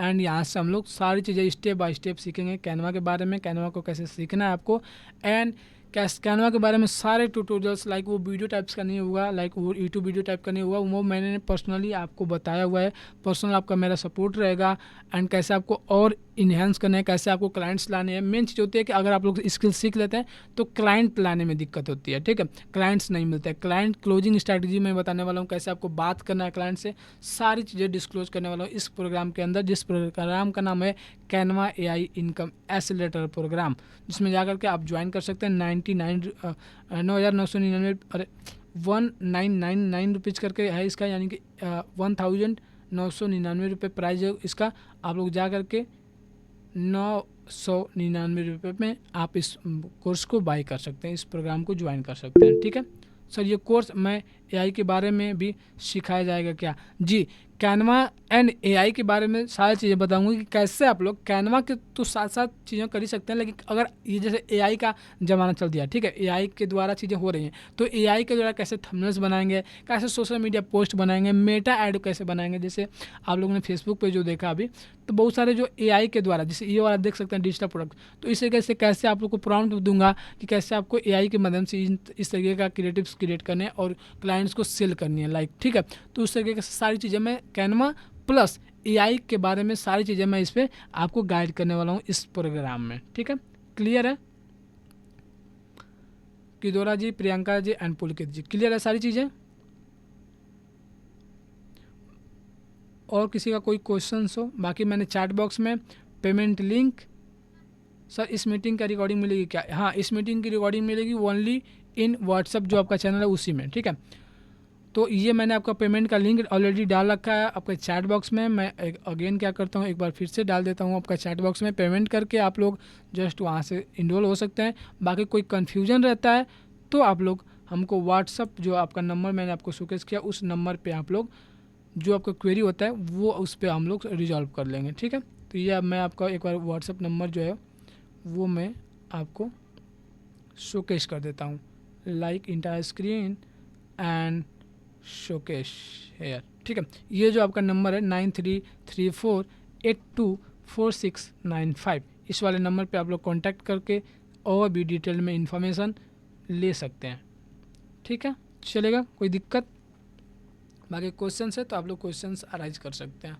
Speaker 1: एंड यहाँ से हम लोग सारी चीज़ें स्टेप बाय स्टेप सीखेंगे कैनवा के बारे में, कैनवा को कैसे सीखना है आपको, एंड कैनवा के बारे में सारे ट्यूटोरियल्स, लाइक वो वीडियो टाइप्स का नहीं होगा, लाइक वो यूट्यूब वीडियो टाइप का नहीं होगा, वो मैंने पर्सनली आपको बताया हुआ है, पर्सनल आपका मेरा सपोर्ट रहेगा। एंड कैसे आपको और इन्हेंस करना है, कैसे आपको क्लाइंट्स लाने हैं। मेन चीज़ होती है कि अगर आप लोग स्किल सीख लेते हैं तो क्लाइंट लाने में दिक्कत होती है, ठीक है, क्लाइंट्स नहीं मिलते हैं। क्लाइंट क्लोजिंग स्ट्रैटेजी मैं बताने वाला हूँ, कैसे आपको बात करना है क्लाइंट से, सारी चीज़ें डिस्क्लोज करने वाला हूँ इस प्रोग्राम के अंदर, जिस प्रोग्राम का नाम है Canva AI income accelerator program, जिसमें जाकर के आप ज्वाइन कर सकते हैं। 9,999 अरे 1999 रुपीज़ करके है इसका, यानी कि 1,999 रुपये प्राइस है इसका। आप लोग जा करके 999 रुपये में आप इस कोर्स को बाई कर सकते हैं, इस प्रोग्राम को ज्वाइन कर सकते हैं, ठीक है सर। ये कोर्स मैं AI के बारे में भी सिखाया जाएगा क्या? जी, कैनवा एंड AI के बारे में सारी चीज़ें बताऊंगी कि कैसे आप लोग कैनवा के तो साथ साथ चीज़ें कर ही सकते हैं, लेकिन अगर ये जैसे AI का ज़माना चल दिया, ठीक है, AI के द्वारा चीज़ें हो रही हैं, तो AI के द्वारा कैसे थंबनेल्स बनाएंगे, कैसे सोशल मीडिया पोस्ट बनाएंगे, मेटा ऐड कैसे बनाएंगे। जैसे आप लोगों ने फेसबुक पे जो देखा अभी, तो बहुत सारे जो AI के द्वारा, जैसे ये वाला देख सकते हैं डिजिटल प्रोडक्ट, तो इस तरीके से कैसे आप लोग को प्रॉम्प्ट दूंगा कि कैसे आपको AI के माध्यम से इस तरीके का क्रिएटिव्स क्रिएट करने और क्लाइंट्स को सेल करनी है, लाइक, ठीक है। तो उस तरीके से सारी चीज़ें मैं कैनवा प्लस AI के बारे में सारी चीज़ें मैं इस पर आपको गाइड करने वाला हूँ इस प्रोग्राम में, ठीक है, क्लियर है? किदोरा जी, Priyanka ji and Pulkit ji, clear है सारी चीज़ें? और किसी का कोई क्वेश्चन हो? बाकी मैंने चैट बॉक्स में पेमेंट लिंक, सर इस मीटिंग का रिकॉर्डिंग मिलेगी क्या? हाँ, इस मीटिंग की रिकॉर्डिंग मिलेगी ओनली इन व्हाट्सअप, जो आपका चैनल है उसी में, ठीक है। तो ये मैंने आपका पेमेंट का लिंक ऑलरेडी डाल रखा है आपके चैट बॉक्स में। मैं अगेन क्या करता हूँ, एक बार फिर से डाल देता हूँ आपका चैट बॉक्स में। पेमेंट करके आप लोग जस्ट वहाँ से इनरोल हो सकते हैं। बाकी कोई कन्फ्यूजन रहता है तो आप लोग हमको व्हाट्सअप, जो आपका नंबर मैंने आपको शोकेस किया, उस नंबर पे आप लोग जो आपका क्वेरी होता है वो उस पर हम लोग रिजॉल्व कर लेंगे, ठीक है। तो ये अब मैं आपका एक बार व्हाट्सअप नंबर जो है वो मैं आपको शोकेस कर देता हूँ, like entire screen and showcase here, ठीक है। ये जो आपका नंबर है 9334824695, इस वाले नंबर पे आप लोग कांटेक्ट करके और भी डिटेल में इंफॉर्मेशन ले सकते हैं, ठीक है, चलेगा, कोई दिक्कत? बाकी क्वेश्चंस है तो आप लोग क्वेश्चंस अराइज कर सकते हैं,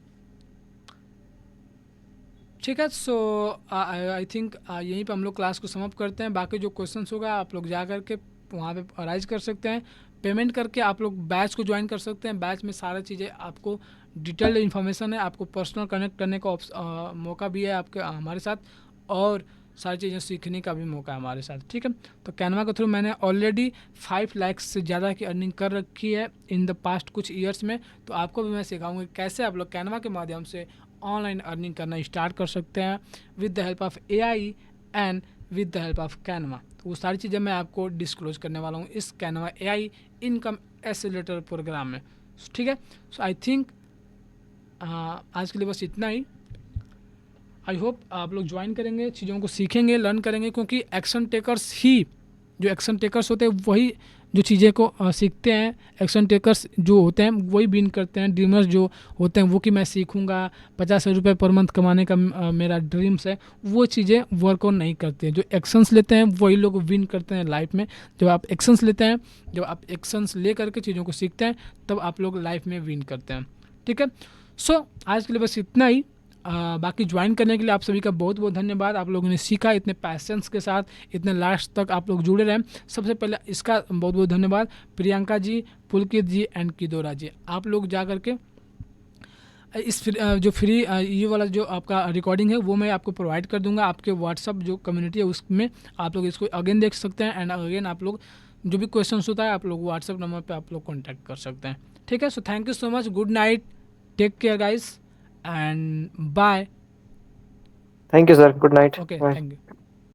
Speaker 1: ठीक है। सो आई थिंक यहीं पे हम लोग क्लास को समाप्त करते हैं। बाकी जो क्वेश्चंस होगा आप लोग जा करके वहाँ पे अराइज कर सकते हैं। पेमेंट करके आप लोग बैच को ज्वाइन कर सकते हैं। बैच में सारा चीज़ें आपको डिटेल्ड इन्फॉर्मेशन है, आपको पर्सनल कनेक्ट करने का मौका भी है आपके हमारे साथ, और सारी चीज़ें सीखने का भी मौका है हमारे साथ, ठीक है। तो कैनवा के थ्रू मैंने ऑलरेडी 5 लाख से ज़्यादा की अर्निंग कर रखी है इन द पास्ट कुछ ईयर्स में। तो आपको भी मैं सिखाऊंगा कैसे आप लोग कैनवा के माध्यम से ऑनलाइन अर्निंग करना स्टार्ट कर सकते हैं with the help of AI and with the help of Canva. तो वो सारी चीज़ें मैं आपको डिस्क्लोज करने वाला हूँ इस Canva AI income accelerator program में, ठीक है। सो आई थिंक आज के लिए बस इतना ही। आई होप आप लोग ज्वाइन करेंगे, चीज़ों को सीखेंगे, लर्न करेंगे, क्योंकि एक्शन टेकर्स ही, जो एक्शन टेकर्स होते हैं वही जो चीज़ें को सीखते हैं। एक्शन टेकर्स जो होते हैं वही विन करते हैं। ड्रीमर्स जो होते हैं वो कि मैं सीखूंगा 50,000 रुपये पर मंथ कमाने का मेरा ड्रीम्स है, वो चीज़ें वर्कआउट नहीं करते हैं। जो एक्शंस लेते हैं वही लोग विन करते हैं लाइफ में। जब आप एक्शंस लेते हैं, जब आप एक्शंस ले करके चीज़ों को सीखते हैं, तब आप लोग लाइफ में विन करते हैं, ठीक है। सो आज के लिए बस इतना ही। बाकी ज्वाइन करने के लिए आप सभी का बहुत बहुत धन्यवाद। आप लोगों ने सीखा इतने पैसेंस के साथ, इतने लास्ट तक आप लोग जुड़े रहें। सबसे पहले इसका बहुत बहुत धन्यवाद प्रियंका जी, पुलकित जी एंड किदोरा जी। आप लोग जा करके इस जो फ्री ये वाला जो आपका रिकॉर्डिंग है वो मैं आपको प्रोवाइड कर दूंगा आपके व्हाट्सअप जो कम्युनिटी है उसमें। आप लोग इसको अगेन देख सकते हैं एंड अगेन आप लोग जो भी क्वेश्चन होता है आप लोग व्हाट्सअप नंबर पर आप लोग कॉन्टैक्ट कर सकते हैं, ठीक है। So thank you so much, good night, take care guys and bye.
Speaker 2: Thank you, sir. Good night.
Speaker 1: Okay,
Speaker 2: Bye.
Speaker 1: thank you.